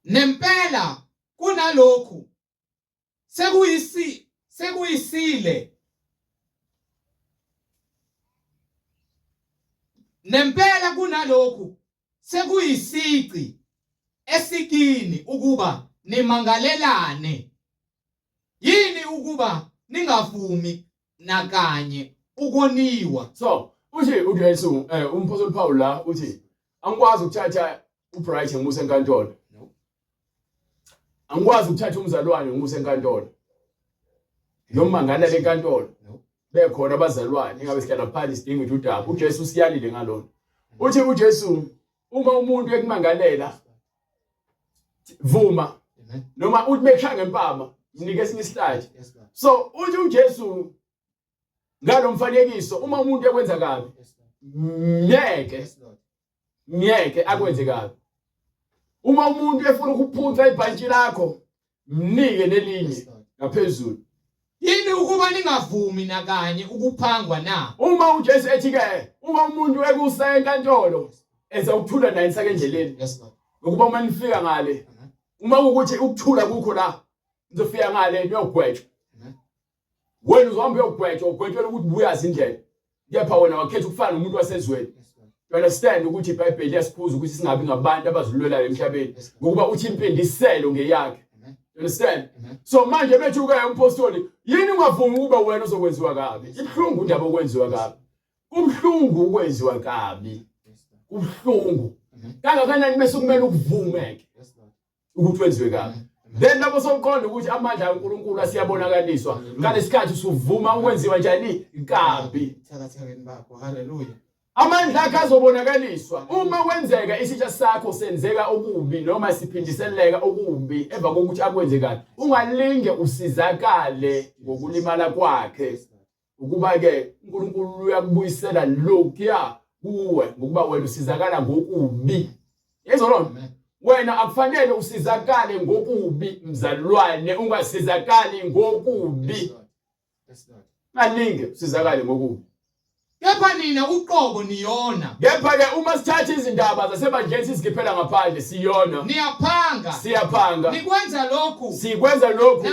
Speaker 1: Nempela kunalokhu sekuyisile. Nempela kunalokhu sekuyisici esikini ukuba nimangalelane. Yini ukuba ningavumi nakanye ukoniwa.
Speaker 2: So uthi uJesu umpostoli Paul la uthi angikwazi ukuthatha uBright ngimuse enkantolo. Angikwazi ukuthatha umzalwane ngimuse enkantolo. Noma ngana le nkantolo. Bekhona abazalwane ingabe sihlala phansi sidinga ukuthi udaba. uJesu siyalile ngalona. Uthi uJesu uma umuntu ekumangalela vuma noma uthi bekhanga empama nike esinye isihlathi. So uthi uJesu ngalomfanekiso uma umuntu ekwenza kabi ngeke akwenze kabi. Uma umuntu efuna ukuphunza ibhantshi lakho mnike nelinye ngaphezulu.
Speaker 1: Yini ukuba ningavumi nakanye ukuphangwa na.
Speaker 2: Uma uJesu ethi ke uma umuntu ekusa enkantolo enza ukuthula naye isake endleleni. Ngokuba uma nifika ngale uma ukuthi ukuthula kukho la nizofika ngale niyogwetshwa. Wena uzohamba uyogwetshwa ugwetshela ukuthi buyazi indlela. Kepha wena wakhetha ukufana nomuntu wasezweni. You understand ukuthi iBhayibheli liyasiphuza ukuthi singabi ngabantu abazilwelayo emhlabeni ngokuba uthi impindiselo ngeyakhe. You understand? So manje bethu ke umpostoli yini ungavumi ukuba wena uzokwenziwa kabi. Ibhlungu indaba okwenziwa kabi. Kubhlungu ukwenziwa kabi. Kubhlungu. Kangakanani bese kumele ukuvumeke ukuthi wenziwe kabi. Then labo sokuqonda ukuthi amandla kaNkulunkulu asiyabonakaliswa ngalesikhathi usuvuma ukwenziwa njani kabi.
Speaker 1: Thakathakeni bakho. Hallelujah.
Speaker 2: Amandla akhe azobonakaliswa uma kwenzeka isitsha sakho senzeka okubi noma siphindiseleka okubi emva kokuthi akwenze kabi. Ungalinge usizakale ngokulimala kwakhe. Ukuba ke uNkulunkulu uyakubuyisela lokhuya kuwe ngokuba wena usizakala ngokubi. Yezolona wena akufanele usizakale ngokubi mzalwane ungasizakali ngokubi. Ngalinge usizakale ngokubi.
Speaker 1: Kepha nina uqobo niyona.
Speaker 2: Kepha ke uma sithatha izindaba zasebandleni sizikhiphela ngaphandle siyona.
Speaker 1: Niyaphanga.
Speaker 2: Siyaphanga.
Speaker 1: Nikwenza lokhu.
Speaker 2: Sikwenza lokhu.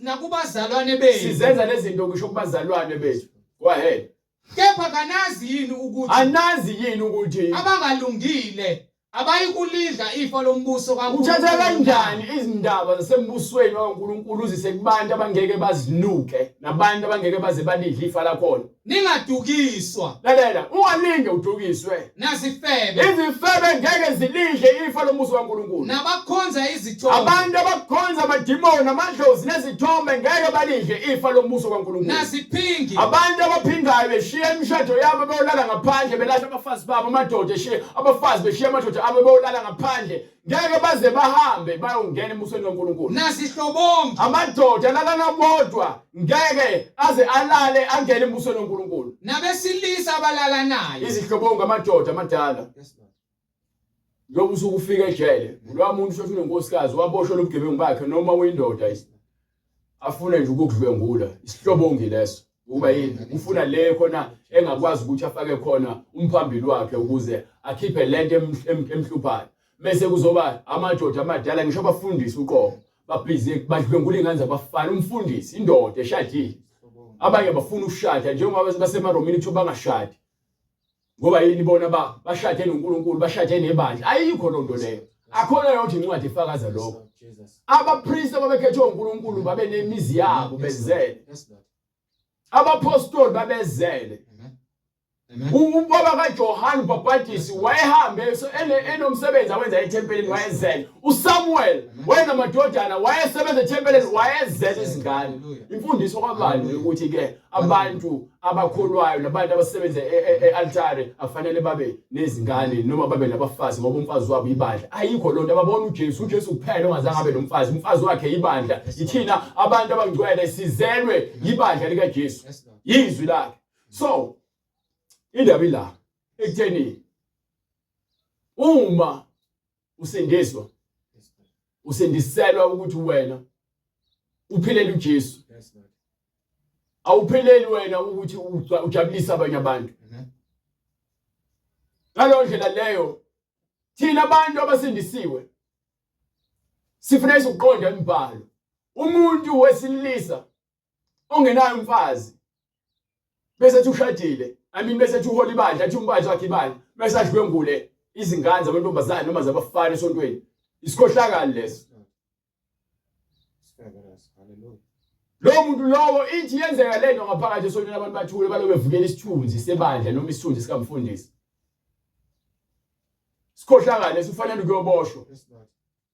Speaker 1: Nakubazalwane benu.
Speaker 2: Sizenza lezinto kusho kubazalwane bethu. Go ahead.
Speaker 1: Kepha kanazi yini ukuthi
Speaker 2: anazi yini ukuthi
Speaker 1: abangalungile abayikulidla ifa lombuso kaNkulunkulu.
Speaker 2: uthatha kanjani izindaba zasembusweni kaNkulunkulu uzise kubantu abangeke bazinuke nabantu abangeke baze balidla ifa lakhona.
Speaker 1: Ningadukiswa.
Speaker 2: Lalela ungalinge udukiswe.
Speaker 1: Nazifebe.
Speaker 2: Izifebe ngeke zilidle ifa lombuso kaNkulunkulu.
Speaker 1: Nabakhonza izithombe.
Speaker 2: Abantu abakhonza amadimoni amadlozi nezithombe ngeke balidle ifa lombuso kaNkulunkulu.
Speaker 1: Naziphingi.
Speaker 2: Abantu abaphingayo beshiya imishado yabo beyolala ngaphandle belahla abafazi babo amadoda eshiya abafazi beshiya amadoda abo beyolala ngaphandle ngeke baze bahambe bayongena embusweni kaNkulunkulu.
Speaker 1: Nazihlobonke.
Speaker 2: Amadoda lalana bodwa ngeke aze alale angene embusweni kaNkulunkulu.
Speaker 1: Nabesilisa abalala naye.
Speaker 2: Izihlobonke amadoda amadala. Njengoba usuku ufika ejele lo muntu shosho unenkosikazi waboshwa lobugebengu bakhe noma uyindoda afuna nje ukukudlwengula isihlobonke leso. Uba yini ufuna le khona engakwazi ukuthi afake khona umphambili wakhe ukuze akhiphe lento emhluphayo. Bese kuzoba amadoda amadala ngisho abafundisi uqobo babhizi badlwengula ingane zabafana umfundisi indoda eshadile. Abanye bafuna ukushada njengoba basemaromini kuthiwa bangashadi. Ngoba yini bona bashade noNkulunkulu bashade nebandla. Ayikho lonto leyo. Akhona yokuthi incwadi ifakaza lokho. Abapriest ababekhethwe uNkulunkulu babe nemizi yabo bezele. Abapostoli babezele. Ubaba kaJohane uMbhapatisi wayehambe enomsebenzi awenza eThempelini wayezele. uSamuel wena madodana wayesebenza eThempelini wayezele izingane. Imfundiso kwabani ukuthi ke abantu abakholwayo nabantu abasebenza ealtare afanele babe nezingane noma babe nabafazi ngoba umfazi wabo ibandla. Ayikho lonto ababona uJesu kuphela ongazange abe nomfazi. Umfazi wakhe ibandla. Ithina abantu abangcwele sizelwe ibandla lika Jesu. Yizwi lakhe. So indaba ila ekutheni uma usindiswa usindiselwa ukuthi wena uphelele uJesu. Awupheleli wena ukuthi ujabulisa abanye abantu. Ngalo ndlela leyo Thina abantu abasindisiwe sifuneka ukuqonda imibhalo. Umuntu wesilisa ongenayo umfazi bese ushadile, bese uhola ibandla, athi umfazi wakhe ibandla, bese adlwengule izingane zabantombazane noma zabafana esontweni. Isikhohlakala leso.
Speaker 3: Hallelujah.
Speaker 2: Lo muntu lowo ithi yenzeka lento ngaphakathi esontweni abantu bathule balobe bevukela isithunzi sebandla noma isithunzi sikamfundisi. Isikhohlakala leso ufanele ukuyoboshwa.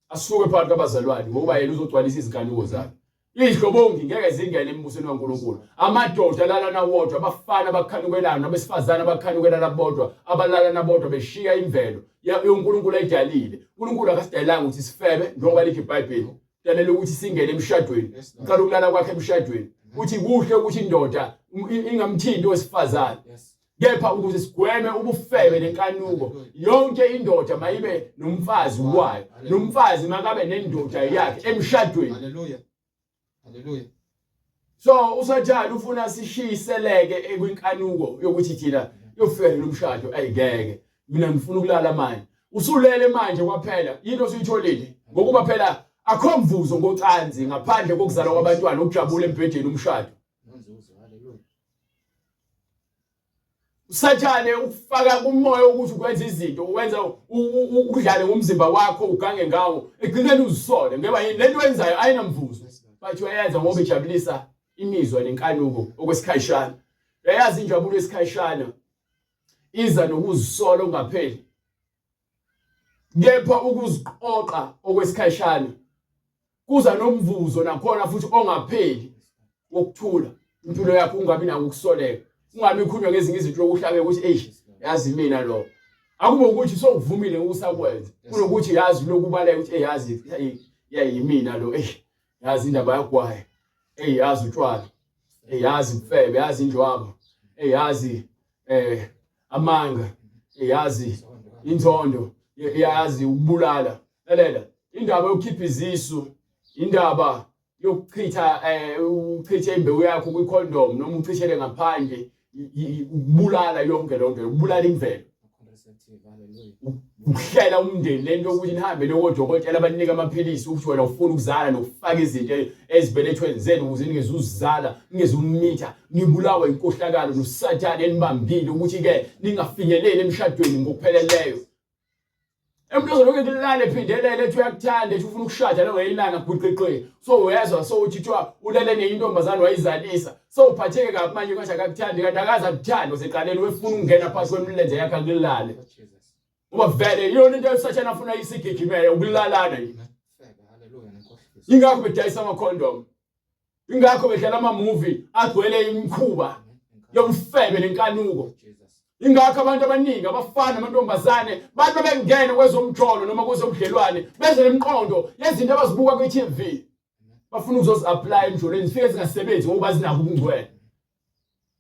Speaker 2: Asuke phakathi kwabazalwane ngoba yena uzogcwalisa izinkanuko zakhe. Izihlobongi ngeke zingene embusweni kaNkulunkulu. Amadoda lalana wodwa, abafana bakhanukelana, nabesifazana bakhanukelana bodwa, abalalana bodwa beshiya imvelo yoNkulunkulu ayidalile. uNkulunkulu akasidalanga ukuthi sifebe njengoba lithi iBhayibheli. Udalela ukuthi singene emshadweni. Uqala ukulala kwakhe emshadweni. Uthi kuhle ukuthi indoda ingamthinti owesifazane. Kepha ukuze sigweme ubufebe nenkanuko, yonke indoda mayibe nomfazi wayo, nomfazi makabe nendoda yakhe emshadweni.
Speaker 1: Hallelujah. Hallelujah.
Speaker 2: So usathana ufuna sishiyiseleke kwinkanuko yokuthi thina yofela nomshado ayigeke. Mina ngifuna ukulala manje. Usulele manje kwaphela into osuyitholile ngokuba phela akho mvuzo ngocansi ngaphandle kokuzalwa kwabantwana ukujabula embhedeni umshado.
Speaker 3: Hallelujah.
Speaker 2: Usathane ufaka kumoya ukuthi ukwenza izinto, uwenza udlale ngomzimba wakho ugange ngawo, egcineni uzisole ngoba lento oyenzayo ayinamvuzo. Bathi uyenza ngoba ijabulisa imizwa nenkanuko okwesikhashana. Uyazi injabulo esikhashana iza nokuzisola ongapheli. Kepha ukuziqoqa okwesikhashana kuza nomvuzo nakhona futhi ongapheli wokuthula. Impilo yakho ungabi nako ukusoleka. Ungabe ikhulunywa ngezinye izinto lokuhlabe ukuthi yazi mina lo. Akube ukuthi sokuvumile ukusakwenza. Kunokuthi yazi lokubaleka ukuthi yazi yayimina lo. Yazi indaba yagwaye. Yazi utshwala. Yazi mfebe, yazi injwaba. Yazi amanga. Yazi inzondo. Yazi ukubulala. Lalela, indaba yokukhipha izisu, indaba yokuchitha uchithe imbewu yakho kwicondom noma uchithele ngaphandle, ukubulala yonke lonke, ukubulala imvelo. Ukuhlela umndeni lento ukuthi nihambe lokodokotela abanika amaphilisi ukuthi wena ufuna ukuzala nokufaka izinto ezibelethweni zenu ukuze ningezuzala, ningezumitha, nibulawa inkohlakalo noSathane enibambile ukuthi ke ningafinyeleli emshadweni ngokupheleleyo. Emlozo lokho kulale phindelele ethi uyakuthanda ethi ufuna ukushada lo ngeyilanga gwiqiqi. So uyezwa so uthi kuthiwa ulele neintombazane wayizalisa. So uphatheke kabi manje kwathi akakuthandi kanti akaza kuthanda useqaleni wefuna ukungena phakathi kwemlenze yakhe akulale. Uma vele yona into uSathane afuna isigijimele ukulalana yini.
Speaker 3: Hallelujah.
Speaker 2: Ingakho bedayisa ama-condom. Ingakho bedlala ama-movie agcwele imikhuba yomfebe nenkanuko. Ingakho abantu abaningi abafana amantombazane bathi bengena kwezomjolo noma kwezobudlelwane beze nemiqondo yezinto abazibuka kwi-TV. Bafuna ukuzozi-apply emjolweni zifike zingasebenzi ngoba zinako ubungcwele.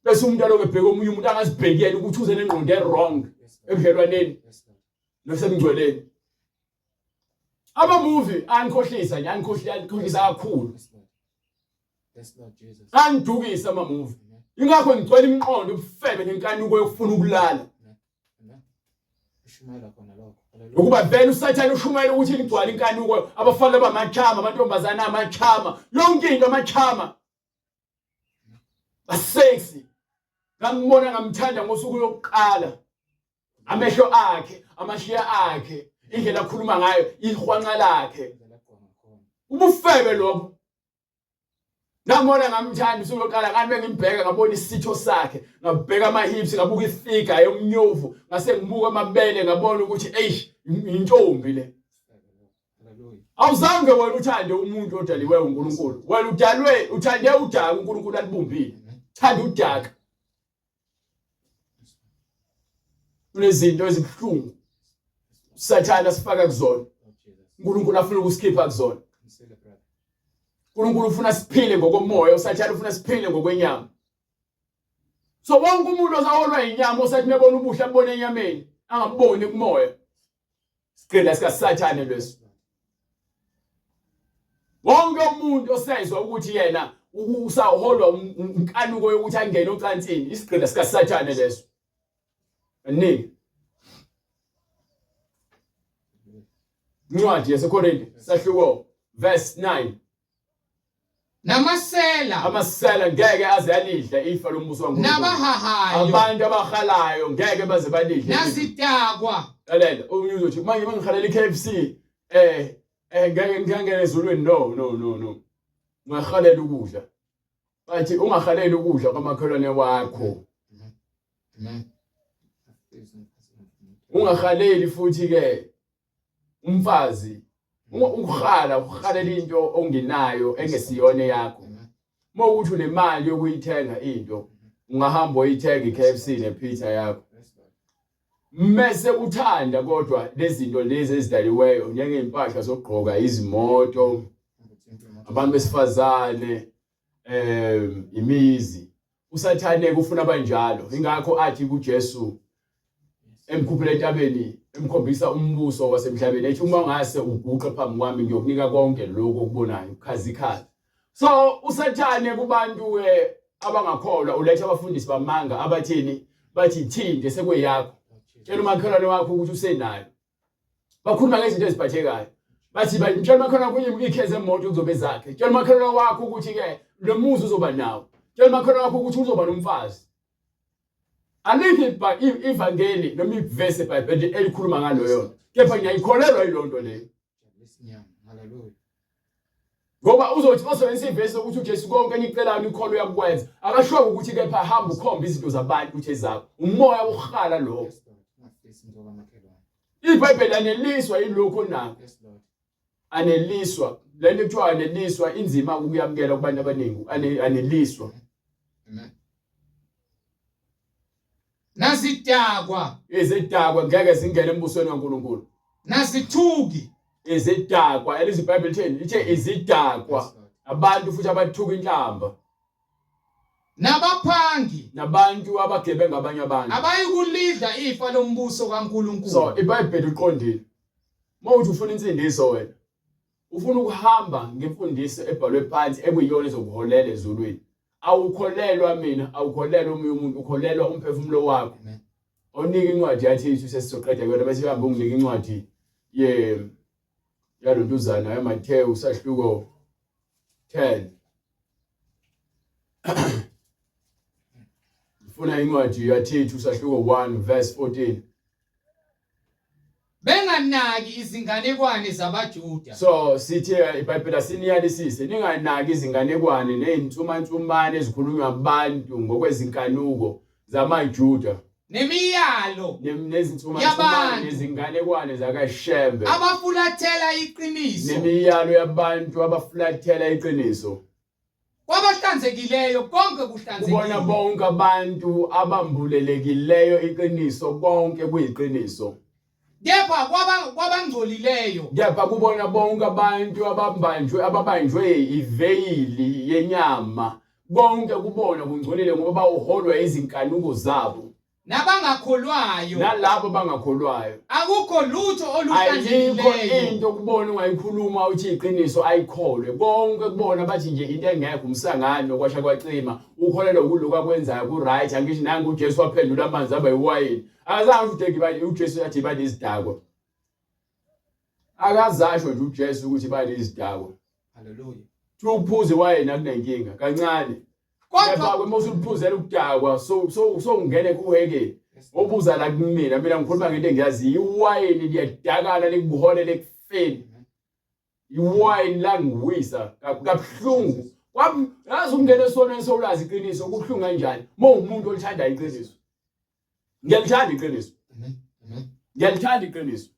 Speaker 2: Bese umuntu aloku ebheka omunye umuntu angazibhekeli ukuthi uze nengqondo e-wrong ebudlelwaneni nasemngcweleni. Ama-movie anikhohlisa nje, anikhohlisa kakhulu. Anidukisa ama-movie. Ingakho ngicwela imiqondo ubufebe nenkanuko yokufuna ukulala. Ukuba vele uSathane ushumayela ukuthi ligcwala inkanuko, abafana bamachama, amantombazane amachama, yonke into amachama. Basexy. Ngambona ngamthanda ngosuku lokuqala. Amehlo akhe, amashiya akhe, indlela akhuluma ngayo, ihwanqa lakhe. Ubufebe lobo. Ngambona ngamthanda usuku lokuqala kanti bengimbheka ngabona isitho sakhe, ngabheka ama-hips, ngabuka ifigure yomnyovu, ngase ngibuka amabele ngabona ukuthi intombi le. Awuzange wena uthande umuntu odaliwe uNkulunkulu. Wena udalwe uthande udaka uNkulunkulu alibumbile. Thanda udaka. Kunezinto ezibhlungu uSathane asifaka kuzona. uNkulunkulu afuna ukusikhipha kuzona. uNkulunkulu ufuna siphile ngokomoya, uSathane ufuna siphile ngokwenyama. So wonke umuntu ozaholwa inyama osathi mebona ubuhle abone enyameni, angaboni kumoya. Siqela sikaSathane leso. Wonke umuntu osezwe ukuthi yena usaholwa inkanuko yokuthi angene ocansini, isiqela sikaSathane leso. Aningi. Incwadi yaseKorinte sahluko verse 9.
Speaker 1: namasela
Speaker 2: Amasela ngeke aze alidle ifa lombuso kaNkulunkulu.
Speaker 1: nabahahayo
Speaker 2: Abantu abahalayo ngeke baze balidle.
Speaker 1: nazidakwa
Speaker 2: Lalela umuntu uzothi manje mangihalela iKFC ngeke ngingangena ezulwini no. Ungahalela ukudla. Bathi ungahalela ukudla kwamakhelwane wakho.
Speaker 1: Amen.
Speaker 2: Ungahaleli futhi ke umfazi ukuhalela into ongenayo engesiyone yakho. Mawukuthi unemali yokuyithenga into ungahamba uyithenga iKFC nePizza yakho. Mase uthanda kodwa lezinto lezi ezidaliweyo njengeimpahla zokugqoka izimoto abantu besifazane imizi usathane kufuna abanjalo ingakho athi kuJesu emkhuphule entabeni emkhombisa umbuso wasemhlabeni ethi uma ngase uguqe phambi kwami ngiyokunika konke lokho okubonayo ukhazi. So usathane kubantu abangakholwa uletha abafundisi bamanga abathini bathi thinde sekuyakho tshela umakhelwane wakho ukuthi usenayo bakhuluma ngezinto eziphathekayo bathi tshela umakhelwane wakho ikheze emoto kuzobe zakhe tshela umakhelwane wakho ukuthi ke lo muzi uzoba nawo tshela umakhelwane wakho ukuthi uzoba nomfazi. Alikho ivangeli noma ivesi eBhayibhelini elikhuluma ngalo yona kepha ngiyayikholelwa ilonto leyo.
Speaker 1: Hallelujah.
Speaker 2: Ngoba uzothi osebenzisa ivesi ukuthi uJesu konke enicelayo ikholwa uyakwenza akashoka ukuthi kepha hamba ukhomba izinto zabantu uthe zakho umoya wokuhala lo. iBhayibheli aneliswa yilokho nako aneliswa lento ekuthiwa aneliswa inzima ukuyamkela kubantu abaningi aneliswa.
Speaker 1: Amen. Nazidakwa
Speaker 2: Izidakwa ngeke zingene embusweni kaNkulunkulu.
Speaker 1: nazithuki
Speaker 2: Izidakwa eliziBhayibheli litheni lithe izidakwa abantu futhi abathuka inhlamba
Speaker 1: nabaphangi
Speaker 2: nabantu abagebenga abanye abantu
Speaker 1: abayikulidla ifa lombuso kaNkulunkulu.
Speaker 2: so iBhayibheli uqondile mawuthi ufuna insindiso wena ufuna ukuhamba ngemfundiso ebhalwe phansi ekuyiyona ezokuholela ezulwini awukholelwa mina awukholelwa omunye umuntu ukholelwa umphefumulo wakho.
Speaker 1: Amen.
Speaker 2: Onika incwadi yathi ithu sesizoqeda kwena bese uhamba unginika incwadi yalontuzana yaMathewu sahluko 10. Ufuna incwadi yathi ithu sahluko 1 verse 14.
Speaker 1: Benganaki izinganekwane zabaJuda.
Speaker 2: So sithi iBhayibheli siniyalisise ninganaki izinganekwane nezinsumansumane ezikhulunywa abantu ngokwezinkanuko zamaJuda
Speaker 1: Nemiyalo
Speaker 2: nezinsumansumane nezinganekwane zakaShembe
Speaker 1: abafulathela iqiniso
Speaker 2: nemiyalo yabantu abafulathela iqiniso
Speaker 1: kwabahlanzekileyo konke
Speaker 2: kubona
Speaker 1: kuhlanzekile.
Speaker 2: bonke abantu abambulelekileyo iqiniso konke kuyiqiniso
Speaker 1: Kepha kwabangcolileyo
Speaker 2: kepha kubona bonke abantu ababanjwe iveyili yenyama bonke kubona kungcolile ngoba bawuholwa izinkanuko zabo
Speaker 1: nabangakholwayo
Speaker 2: nalabo bangakholwayo.
Speaker 1: akukho lutho
Speaker 2: Ayikho
Speaker 1: oluhlanzekileyo
Speaker 2: into kubona ungayikhuluma uthi iqiniso ayikholwe konke kubona bathi nje into engekho umsangano kwasha kwacima ukholelwa ukuluka kwenzayo ku right angithi nangu uJesu waphendula amanzi aba yiwayini akazange udeki bathi uJesu yathi bathi izidakwa akazasho nje uJesu ukuthi bathi izidakwa.
Speaker 1: Hallelujah.
Speaker 2: Uphuze wayini akunenkinga kancane kepha kwemosuliphuzela ukudakwa so ungene kuheke obuza la kumina mina ngikhuluma ngento engiyazi iwayini liyadakana likubuholele ekufeni iwayini la ngiwisa kabuhlungu yazi ungene esonweni sowulazi iqiniso kubuhlungu kanjani umuntu olithanda iqiniso. Ngiyalithanda iqiniso. Ngiyalithanda iqiniso.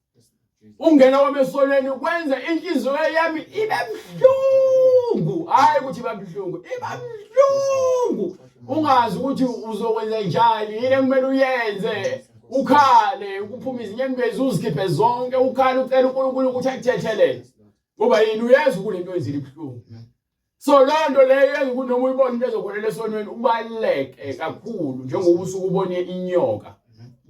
Speaker 2: Ungena kwami esonweni kwenza inhliziyo yami ibe buhlungu hayi ukuthi ibe buhlungu ibe buhlungu ungazi ukuthi uzokwenza njani yini ekumele uyenze ukhale ukuphuma izinyembezi uzikhiphe zonke ukhale ucela uNkulunkulu ukuthi akuthethelele ngoba yini uyenza kulento enzile ibuhlungu. So lonto leyo yenza ukuthi noma uyibona into ezokholela esonweni ubaleke kakhulu njengoba usuku ubone inyoka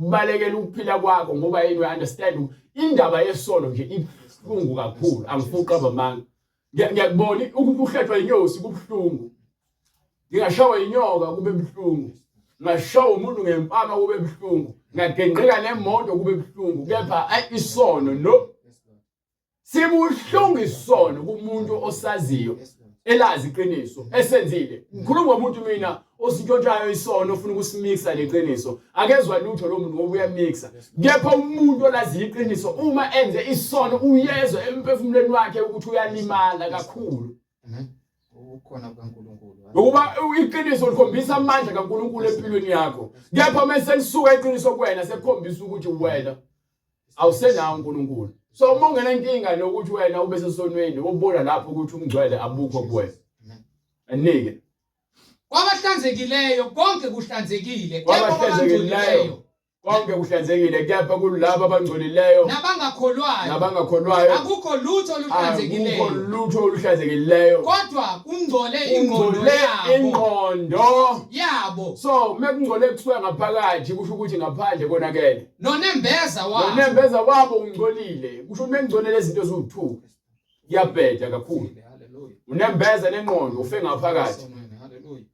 Speaker 2: ubalekela ukuphila kwakho ngoba yini uunderstand indaba yesono nje ibuhlungu kakhulu angifuqa abamanga ngiyakubona ukuhletshwa inyosi kubuhlungu ngingashawa inyoka kube buhlungu ngashawa umuntu ngempama kube buhlungu ngagenqeka nemoto kube buhlungu kepha isono no Sibuhlungu isono kumuntu osaziyo
Speaker 3: Yes, Lord.
Speaker 2: elazi iqiniso esenzile. Ngikhuluma ngomuntu mina osintshontshayo isono ufuna ukusimixa leqiniso. Akezwa lutho lo muntu ngoba uyamixa. Kepha umuntu olazi iqiniso uma enze isono uyezwa emphefumulweni wakhe ukuthi uyalimala kakhulu.
Speaker 3: Amen. Ukhona kaNkulunkulu.
Speaker 2: Ngoba iqiniso likhombisa amandla kaNkulunkulu empilweni yakho. Kepha mase lisuka iqiniso kuwena sekukhombisa ukuthi wena awusenawo uNkulunkulu. So uma ungena inkinga nokuthi wena ube sesonweni ubona lapho ukuthi umngcwele abukho kuwena. Anike.
Speaker 1: Kwabahlanzekileyo konke kuhlanzekile, kepha
Speaker 2: Kwabahlanzekileyo
Speaker 1: kwabangcolileyo
Speaker 2: konke kuhlanzekile kepha kulabo abangcolileyo
Speaker 1: nabangakholwayo
Speaker 2: nabangakholwayo
Speaker 1: akukho lutho
Speaker 2: akukho
Speaker 1: oluhlanzekileyo,
Speaker 2: lutho oluhlanzekileyo.
Speaker 1: kodwa kungcole ingqondo
Speaker 2: Ungcole
Speaker 1: yabo.
Speaker 2: ingqondo. So mekungcole kusuka ngaphakathi kusho ukuthi ngaphandle konakele.
Speaker 1: Nonembeza wabo
Speaker 2: Nonembeza wabo ungcolile. Kusho ukuthi mengcolele izinto eziwu2. Kuyabheda kakhulu.
Speaker 3: Hallelujah.
Speaker 2: Unembeza nengqondo ufe ngaphakathi.
Speaker 3: Hallelujah.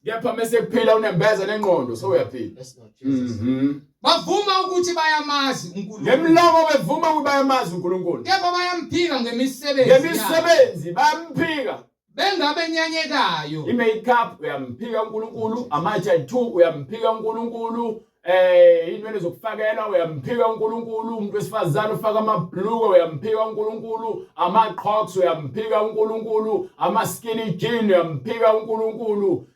Speaker 2: Kepha mase kuphila unembeza nengqondo so uyaphila.
Speaker 3: Yes, Lord Jesus.
Speaker 1: bavuma ukuthi bayamazi uNkulunkulu,
Speaker 2: Ngemlomo bevuma ukuthi bayamazi uNkulunkulu.
Speaker 1: kepha bayamphika ngemisebenzi yabo.
Speaker 2: Ngemisebenzi bayamphika.
Speaker 1: Bengabenyanyekayo
Speaker 2: I-makeup uyamphika uNkulunkulu, ama-tattoo uyamphika uNkulunkulu, inwele zokufakela uyamphika uNkulunkulu, umuntu wesifazane ufaka amabhluko uyamphika uNkulunkulu, ama-crocs uyamphika uNkulunkulu, ama-skinny jean uyamphika uNkulunkulu,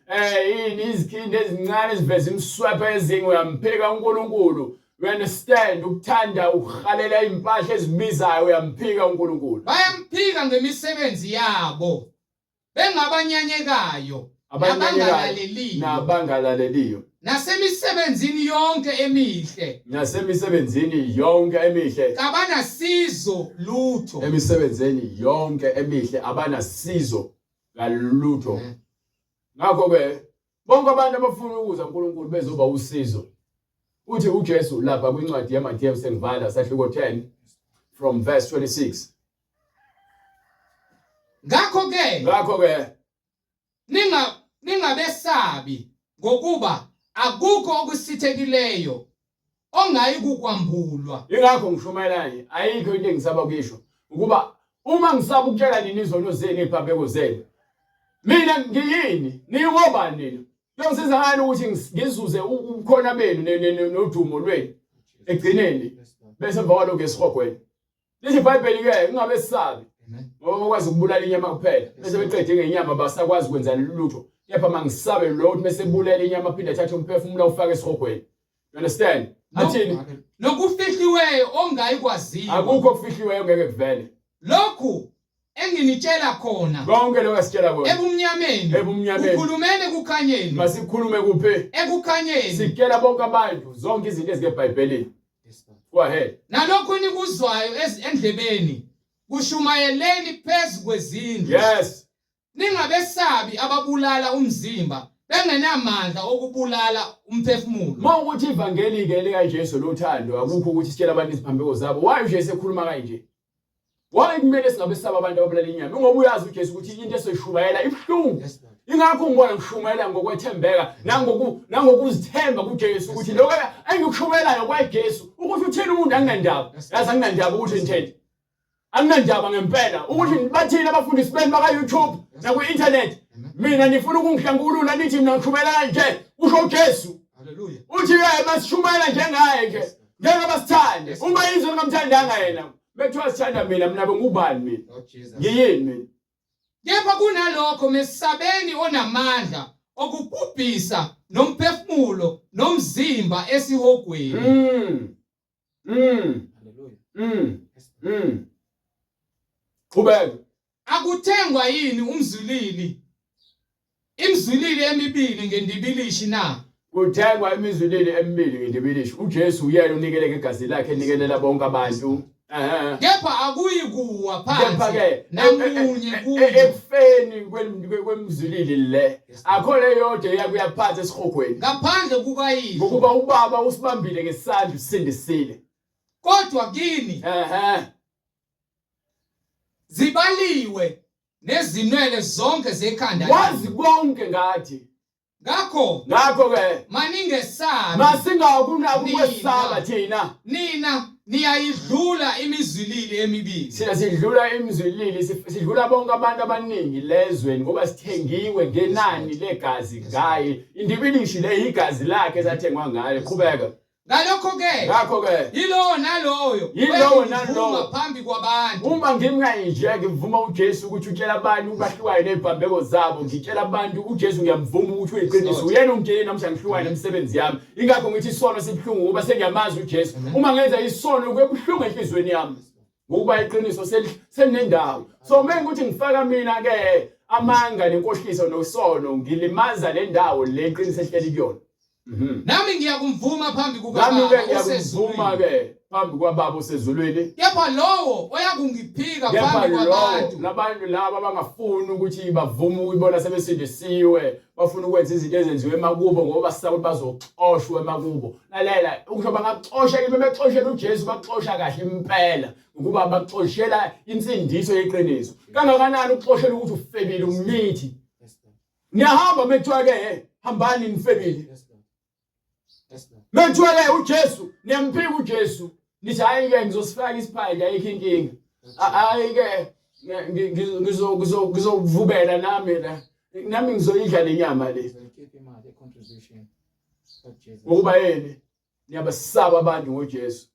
Speaker 2: izikhindi ezincane eziveza imiswephe ezinye uyamphika uNkulunkulu. You understand? Ukuthanda ukuhalela impahla ezibizayo uyamphika uNkulunkulu.
Speaker 1: bayamphika ngemisebenzi yabo, bengabanyanyekayo nabangalaleliyo,
Speaker 2: Nabangalaleliyo.
Speaker 1: nasemisebenzini yonke emihle
Speaker 2: Nasemisebenzini yonke emihle.
Speaker 1: kabanasizo lutho.
Speaker 2: Emisebenzini yonke emihle abanasizo ngalutho. Ngakho ke bonke abantu abafuna ukuza uNkulunkulu bezoba usizo. Uthi uJesu lapha kwincwadi yaMateyu sengivala sahluko 10 from verse 26.
Speaker 1: Ngakho ke ningabesabi, ngokuba akukho okusithekileyo ongayi kukwambulwa.
Speaker 2: Ingakho ngishumayelani ayikho into engisaba ukisho ukuba uma ngisaba ukutshela nini izono zenu eziphambeko zenu. Mina ngiyini? Ningobani nina? Kuyongisiza ngani ukuthi ngizuze ukhona benu nodumo lwenu egcineni bese emva kwalokho ngesihogweni. Lithi iBhayibheli ke ungabesabi ngoba kwazi ukubulala inyama kuphela bese beqede ngenyama basakwazi ukwenza lutho. Kepha mangisabe lo ukuthi bese bulela inyama aphinde athathe umphefumulo ufake esihogweni. You understand? Athini?
Speaker 1: Nokufihliweyo ongayi kwaziwa.
Speaker 2: Akukho okufihliweyo ngeke kuvele.
Speaker 1: Lokhu enginitshela khona
Speaker 2: Konke lokho asitshela kona
Speaker 1: ebumnyameni ukhulumene kukhanyeni,
Speaker 2: masikhulume kuphi?
Speaker 1: ekukhanyeni.
Speaker 2: Sikela bonke abantu zonke izinto ezikeBhayibhelini.
Speaker 3: Yes, Lord.
Speaker 2: Go ahead.
Speaker 1: Nalokho nikuzwayo endlebeni kushumayeleni phezu kwezindlu.
Speaker 2: Yes.
Speaker 1: Ningabesabi ababulala umzimba, bengenamandla okubulala umphefumulo.
Speaker 2: Mawukuthi ivangeli ke lika Jesu lothando akukho ukuthi sitshela abantu iziphambeko zabo. Why uJesu ekhuluma kanje? Why kumele singabesaba abantu ababulala inyama? Ngoba uyazi uJesu ukuthi into eseshubayela ibhlungu.
Speaker 3: Yes, Lord.
Speaker 2: Ingakho ngibona ngishumayela ngokwethembeka nangokuzithemba kuJesu ukuthi lokho engikushumelayo kwaJesu ukuthi uthini umuntu anginandaba. Yazi anginandaba ukuthi ngithini. Anginandaba ngempela ukuthi bathini abafundisi beni baka YouTube naku-internet. Mina nifuna ukungihlangulula nithi mina ngishumela kanje usho uJesu.
Speaker 1: Hallelujah.
Speaker 2: Uthi ke masishumayela njengaye ke ngeke basithande. Uma izwe lingamthandanga yena bethiwa sithanda mina bengubani mina?
Speaker 3: Lord Jesus.
Speaker 2: Ngiyini mina?
Speaker 1: Kepha kunalokho mesabeni onamandla okubhubhisa nomphefumulo nomzimba esihogweni.
Speaker 3: Hallelujah.
Speaker 2: Qhubeka.
Speaker 1: Akuthengwa yini imzwilili emibili ngendibilishi na?
Speaker 2: Kuthengwa imizuleli emibili ngendibilishi. UJesu uyena unikele ngegazi lakhe enikelela bonke abantu.
Speaker 1: Kepha akuyi kuwa
Speaker 2: Kepha
Speaker 1: phansi
Speaker 2: ke
Speaker 1: namunye kuyo.
Speaker 2: ekufeni kwemizuleli le akho le yodwa eyakuya phansi esihogweni.
Speaker 1: Ngaphandle kukayihlo,
Speaker 2: Ngokuba ubaba usibambile ngesandla usindisile.
Speaker 1: kodwa kini zibaliwe nezinwele zonke zekhanda
Speaker 2: Wazi
Speaker 1: lenu.
Speaker 2: konke ngathi.
Speaker 1: Ngakho
Speaker 2: Ngakho ke
Speaker 1: maningesabi
Speaker 2: masingakunaki ukwesaba thina.
Speaker 1: nina niyayidlula imizilili emibili.
Speaker 2: Sina sidlula imizwilili, sidlula bonke abantu abaningi lezweni ngoba sithengiwe ngenani legazi ngaye. Indibilishi le igazi lakhe esathengwa ngaye. Qhubeka.
Speaker 1: Ngalokho ke
Speaker 2: Ngakho ke
Speaker 1: yilowo naloyo
Speaker 2: Yilowo
Speaker 1: wayivuma
Speaker 2: nalowo.
Speaker 1: phambi kwabantu
Speaker 2: uma ngimngayinje ngivuma uJesu ukuthi utshela abantu ubahlukayo nezibhambeko zabo, ngitshela abantu uJesu ngiyamvuma ukuthi uyiqiniso uyena ungitshele namhla ngihlukayo nemisebenzi yami. Ingakho ngithi isono sibhlungu ngoba sengiyamazi uJesu. Uma ngenza isono kubhlungu enhlizweni yami ngoba iqiniso selinendawo. So mengukuthi ngifaka mina ke amanga nenkohliso nosono ngilimaza le ndawo le iqiniso ehleli kuyona.
Speaker 1: nami ngiyakumvuma phambi
Speaker 2: Nami
Speaker 1: kukababa
Speaker 2: ke ngiyakuvuma
Speaker 1: osezulwini.
Speaker 2: ke phambi kwababa osezulwini.
Speaker 1: Kepha lowo oyakungiphika
Speaker 2: Kepha
Speaker 1: phambi
Speaker 2: lo
Speaker 1: kwabantu
Speaker 2: labantu laba abangafuni ukuthi bavume ukubona sebesindisiwe, bafuna ukwenza izinto ezenziwe emakubo ngoba basaba bazoxoshwa emakubo. Lalela ukuthi bangaxosha kimi bexoshela uJesu baxosha kahle impela ukuba baxoshela insindiso yeqiniso. Kangakanani uxoshela ukuthi ufebile umithi. Niyahamba mekuthiwa ke hambani nifebile. Mekuthiwa ke uJesu niyamphika uJesu nithi hayi ke ngizosifaka isiphandla ayikho inkinga. Hayi ke ngizovubela nami ngizoyidla lenyama le. Ngoba yini niyabasaba abantu ngoJesu.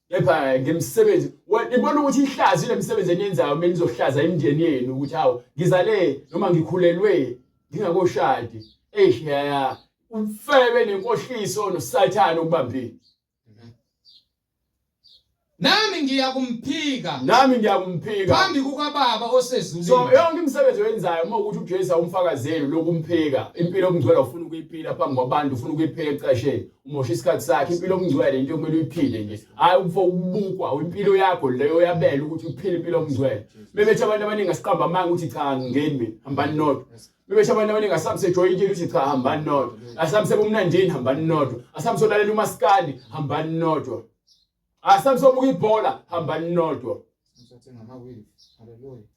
Speaker 2: Kepha ngemsebenzi ibona ukuthi ihlazi lemsebenzi eniyenzayo mina nizohlaza imndeni yenu ukuthi hawo ngizale noma ngikhulelwe ngingakoshadi. Yaya ufebe nenkohliso noSathane ukubambile.
Speaker 1: nami ngiyakumphika
Speaker 2: Nami ngiyakumphika.
Speaker 1: phambi kukababa
Speaker 2: So
Speaker 1: osezulwini.
Speaker 2: yonke imisebenzi oyenzayo uma ukuthi uJesu awumfakazeli lokumphika, impilo omngcwele ufuna ukuyiphila phambi kwabantu, ufuna ukuyipheka ecasheni, umosha isikhathi sakhe. Impilo omngcwele into kumele uyiphile nje, hayi ufo ukubukwa impilo yakho leyo yabela ukuthi uphile impilo omngcwele. Bebethi abantu abaningi asiqamba amanga ukuthi cha ngingeni mina, hambani nodwa. Bebethi abantu abaningi asamse joyintini ukuthi cha hambani nodwa. Asamse bomnandini hambani nodwa. Asamse olalela umaskandi hambani nodwa. Asamse obuka ibhola hambani nodwa.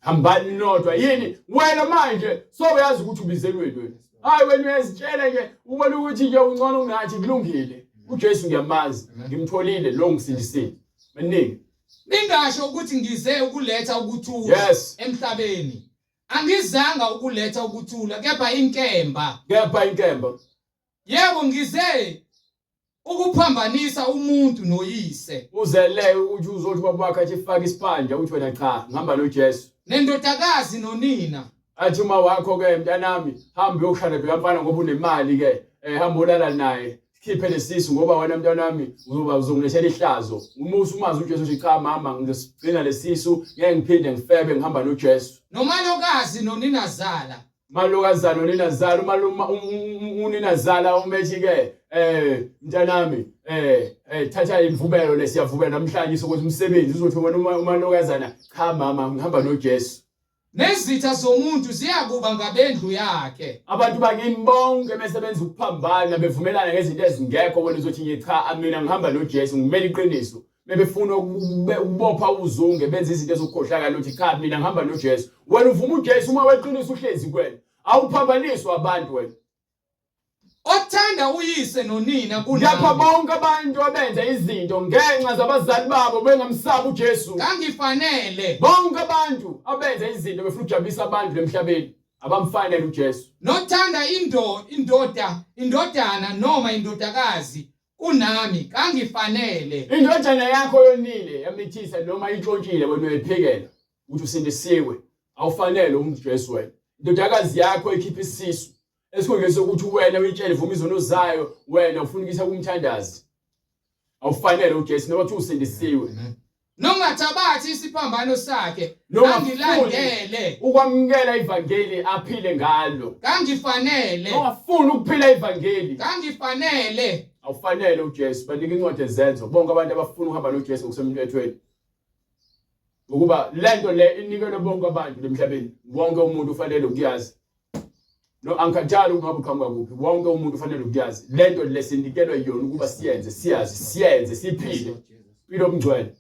Speaker 2: Hambani nodwa yini wena manje soyazi ukuthi ubizelweni wena. Hayi wena uyazitshela nje ubona ukuthi nje ungcono ngathi kulungile. uJesu ngiyamazi, ngimtholile lo ngisindisile. Maningi
Speaker 1: Ningasho ukuthi ngize ukuletha ukuthula
Speaker 2: Yes.
Speaker 1: emhlabeni. Angizanga ukuletha ukuthula kepha inkemba.
Speaker 2: kepha inkemba.
Speaker 1: Yebo ngize ukuphambanisa umuntu noyise
Speaker 2: Uzele ukuthi uzothi babakhe athi faka isiphandla uthi wena cha ngihamba noJesu.
Speaker 1: nendodakazi nonina.
Speaker 2: Athi uma wakho ke mntanami hamba uyokushada beyamfana ngoba unemali ke hamba ulala naye. Khiphe lesisu ngoba wena mntanami uzongilethela ihlazo. Umusa umazi uJesu uthi cha mama ngizosigcina lesisu ngeke ngiphinde ngifebe ngihamba noJesu.
Speaker 1: Nomalokazi noninazala.
Speaker 2: Malokazana ninazala umaluma uninazala umethi ke mntanami thatha imvubelo lesiyavubela namhlanje sokuthi umsebenzi uzothi wena umalokazana cha mama ngihamba noJesu.
Speaker 1: Nezitha zomuntu ziyakuba ngabendlu yakhe.
Speaker 2: Abantu bakini bonke besebenza ukuphambana bevumelana ngezinto ezingekho wena uzothi cha mina ngihamba noJesu ngimele iqiniso. Bebefuna ukubopha uzunge benza izinto ezokukhohlakala uthi cha mina ngihamba noJesu. Wena uvuma uJesu uma weqiniso uhlezi kwena. Awuphambaniswa abantu wena.
Speaker 1: Othanda uyise nonina
Speaker 2: Lapha
Speaker 1: kunami.
Speaker 2: bonke abantu abenza izinto ngenxa zabazali babo bengamsaba uJesu.
Speaker 1: Kangifanele.
Speaker 2: Bonke abantu abenza izinto befuna ukujabulisa abantu emhlabeni abamfanele uJesu.
Speaker 1: Nothanda indodana noma indodakazi kunami kangifanele.
Speaker 2: Indodana yakho yonile yamithisa noma intshontshile wena uyayiphekela ukuthi usindisiwe. Awufanele uJesu wena. Indodakazi yakho ekhipha isisu. Esikhongeze ukuthi wena uyitshele vuma izono zayo wena ufuna ukisa kumthandazi. Awufanele uJesu noma uthi usindisiwe.
Speaker 1: Nongathabathi isiphambano sakhe
Speaker 2: Noma
Speaker 1: kangilandele.
Speaker 2: ukwamukela ivangeli aphile ngalo.
Speaker 1: Kangifanele.
Speaker 2: Ongafuni ukuphila ivangeli.
Speaker 1: Kangifanele.
Speaker 2: Awufanele uJesu. Banika incwadi ezenzo bonke abantu abafuna ukuhamba noJesu ngokusemthethweni. Ukuba lento le inikelwe bonke abantu emhlabeni. Wonke umuntu ufanele ukuyazi. No angikhathali ukuba uqhamuka kuphi. Wonke umuntu ufanele ukuyazi. Lento lesinikelwe yona ukuba siyenze siphile. Impilo omngcwele.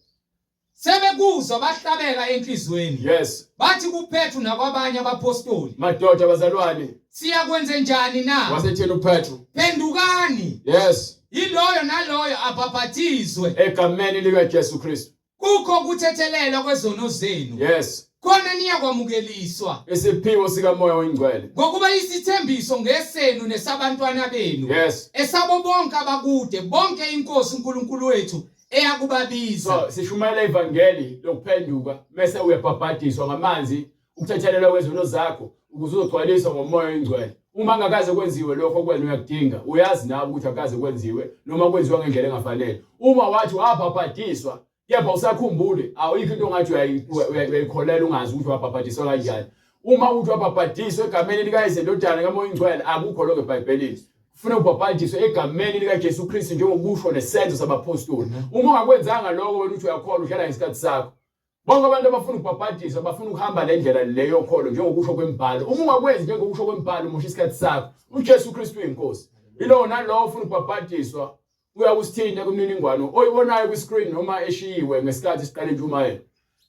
Speaker 1: Sebekuzwa bahlabeka enhlizweni.
Speaker 2: Yes.
Speaker 1: Bathi kuPetru nakwabanye abapostoli.
Speaker 2: Madoda abazalwane.
Speaker 1: Siyakwenze njani na?
Speaker 2: Wasethena uPetru.
Speaker 1: Phendukani.
Speaker 2: Yes.
Speaker 1: yiloyo naloyo abhabhatizwe
Speaker 2: egameni likaJesu Kristu.
Speaker 1: kukho ukuthethelelwa kwezono zenu
Speaker 2: Yes.
Speaker 1: khona niyakwamukeliswa
Speaker 2: Isiphiwo sikamoya oyingcwele.
Speaker 1: ngokuba isithembiso ngesenu nesabantwana benu
Speaker 2: Yes.
Speaker 1: esabo bonke abakude bonke inkosi uNkulunkulu wethu eyakubabiza.
Speaker 2: So sishumayela ivangeli lokuphenduka bese uyabhabhadiswa ngamanzi ukuthethelelwa kwezono zakho ukuze uzogcwaliswa ngomoya oyingcwele. Uma ngakaze kwenziwe lokho kwena uyakudinga uyazi nawe ukuthi akaze kwenziwe noma kwenziwa ngendlela engafanele. Uma wathi wabhabhadiswa kepha usakhumbule awuyikho into ongathi uyayikholela ungazi ukuthi wabhabhadiswa kanjani. Uma uthi wabhabhadiswa egameni likaYise-Ndodana kaMoya oyingcwele akukho lokho eBhayibhelini. Kufanele ubhabhadiswe egameni likaJesu Kristu njengokusho nesenzo sabapostoli. Uma ungakwenzanga lokho wena uthi uyakholwa udlala ngesikhathi sakho. Bonke abantu abafuna ukubhabhadiswa bafuna ukuhamba le ndlela leyo kholo njengokusho kwemibhalo. Uma ungakwenzi njengokusho kwemibhalo umusha isikhathi sakho. uJesu Kristu uyinkosi. Ilo nalo ufuna ukubhabhadiswa uyakusithinta kumniningwano oyibonayo kwi-screen noma eshiyiwe ngesikhathi siqala intshumayelo.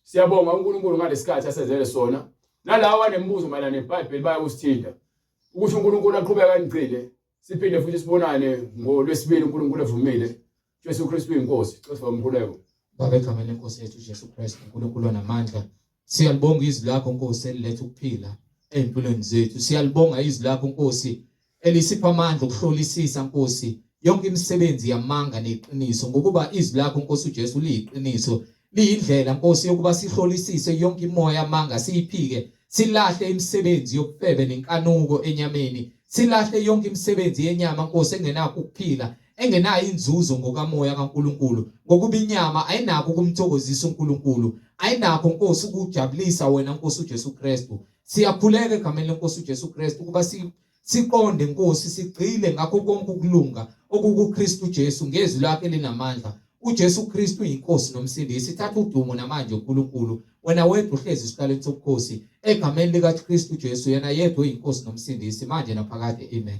Speaker 2: Siyabonga uNkulunkulu ngalesikhathi asenzele sona. Nalawa anembuzo mayelana neBhayibheli bayakusithinta. Ukuthi uNkulunkulu aqhubeka kancile. Siphinde futhi sibonane ngoLwesibili uNkulunkulu evumile. Jesu Kristu uyinkosi. Xesa umkhuleko.
Speaker 1: Baba egameni lenkosi yethu Jesu Kristu uNkulunkulu onamandla siyalibonga izwi lakho Nkosi eliletha ukuphila empilweni zethu. Siyalibonga izwi lakho Nkosi elisipha amandla okuhlolisisa Nkosi yonke imisebenzi yamanga neqiniso ngokuba izwi lakho Nkosi uJesu liyiqiniso liyindlela Nkosi yokuba sihlolisise yonke imoya yamanga siyiphike silahle imisebenzi yokufebe nenkanuko enyameni silahle yonke imisebenzi yenyama Nkosi engenakho ukuphila engenayo inzuzo ngokamoya kaNkulunkulu ngokuba inyama ayinakho ukumthokozisa uNkulunkulu ayinakho Nkosi ukujabulisa wena Nkosi uJesu Kristu. Siyakhuleka egameni lenkosi uJesu Kristu ukuba siqonde Nkosi sigcile ngakho konke ukulunga okukuKristu Jesu ngezwi lakhe linamandla. uJesu Kristu uyinkosi nomsindisi. Sithatha udumo namanje uNkulunkulu wena wedwa uhlezi esiqaleni sobukhosi egameni likaKristu Jesu yena yedwa uyinkosi nomsindisi manje naphakade. Amen.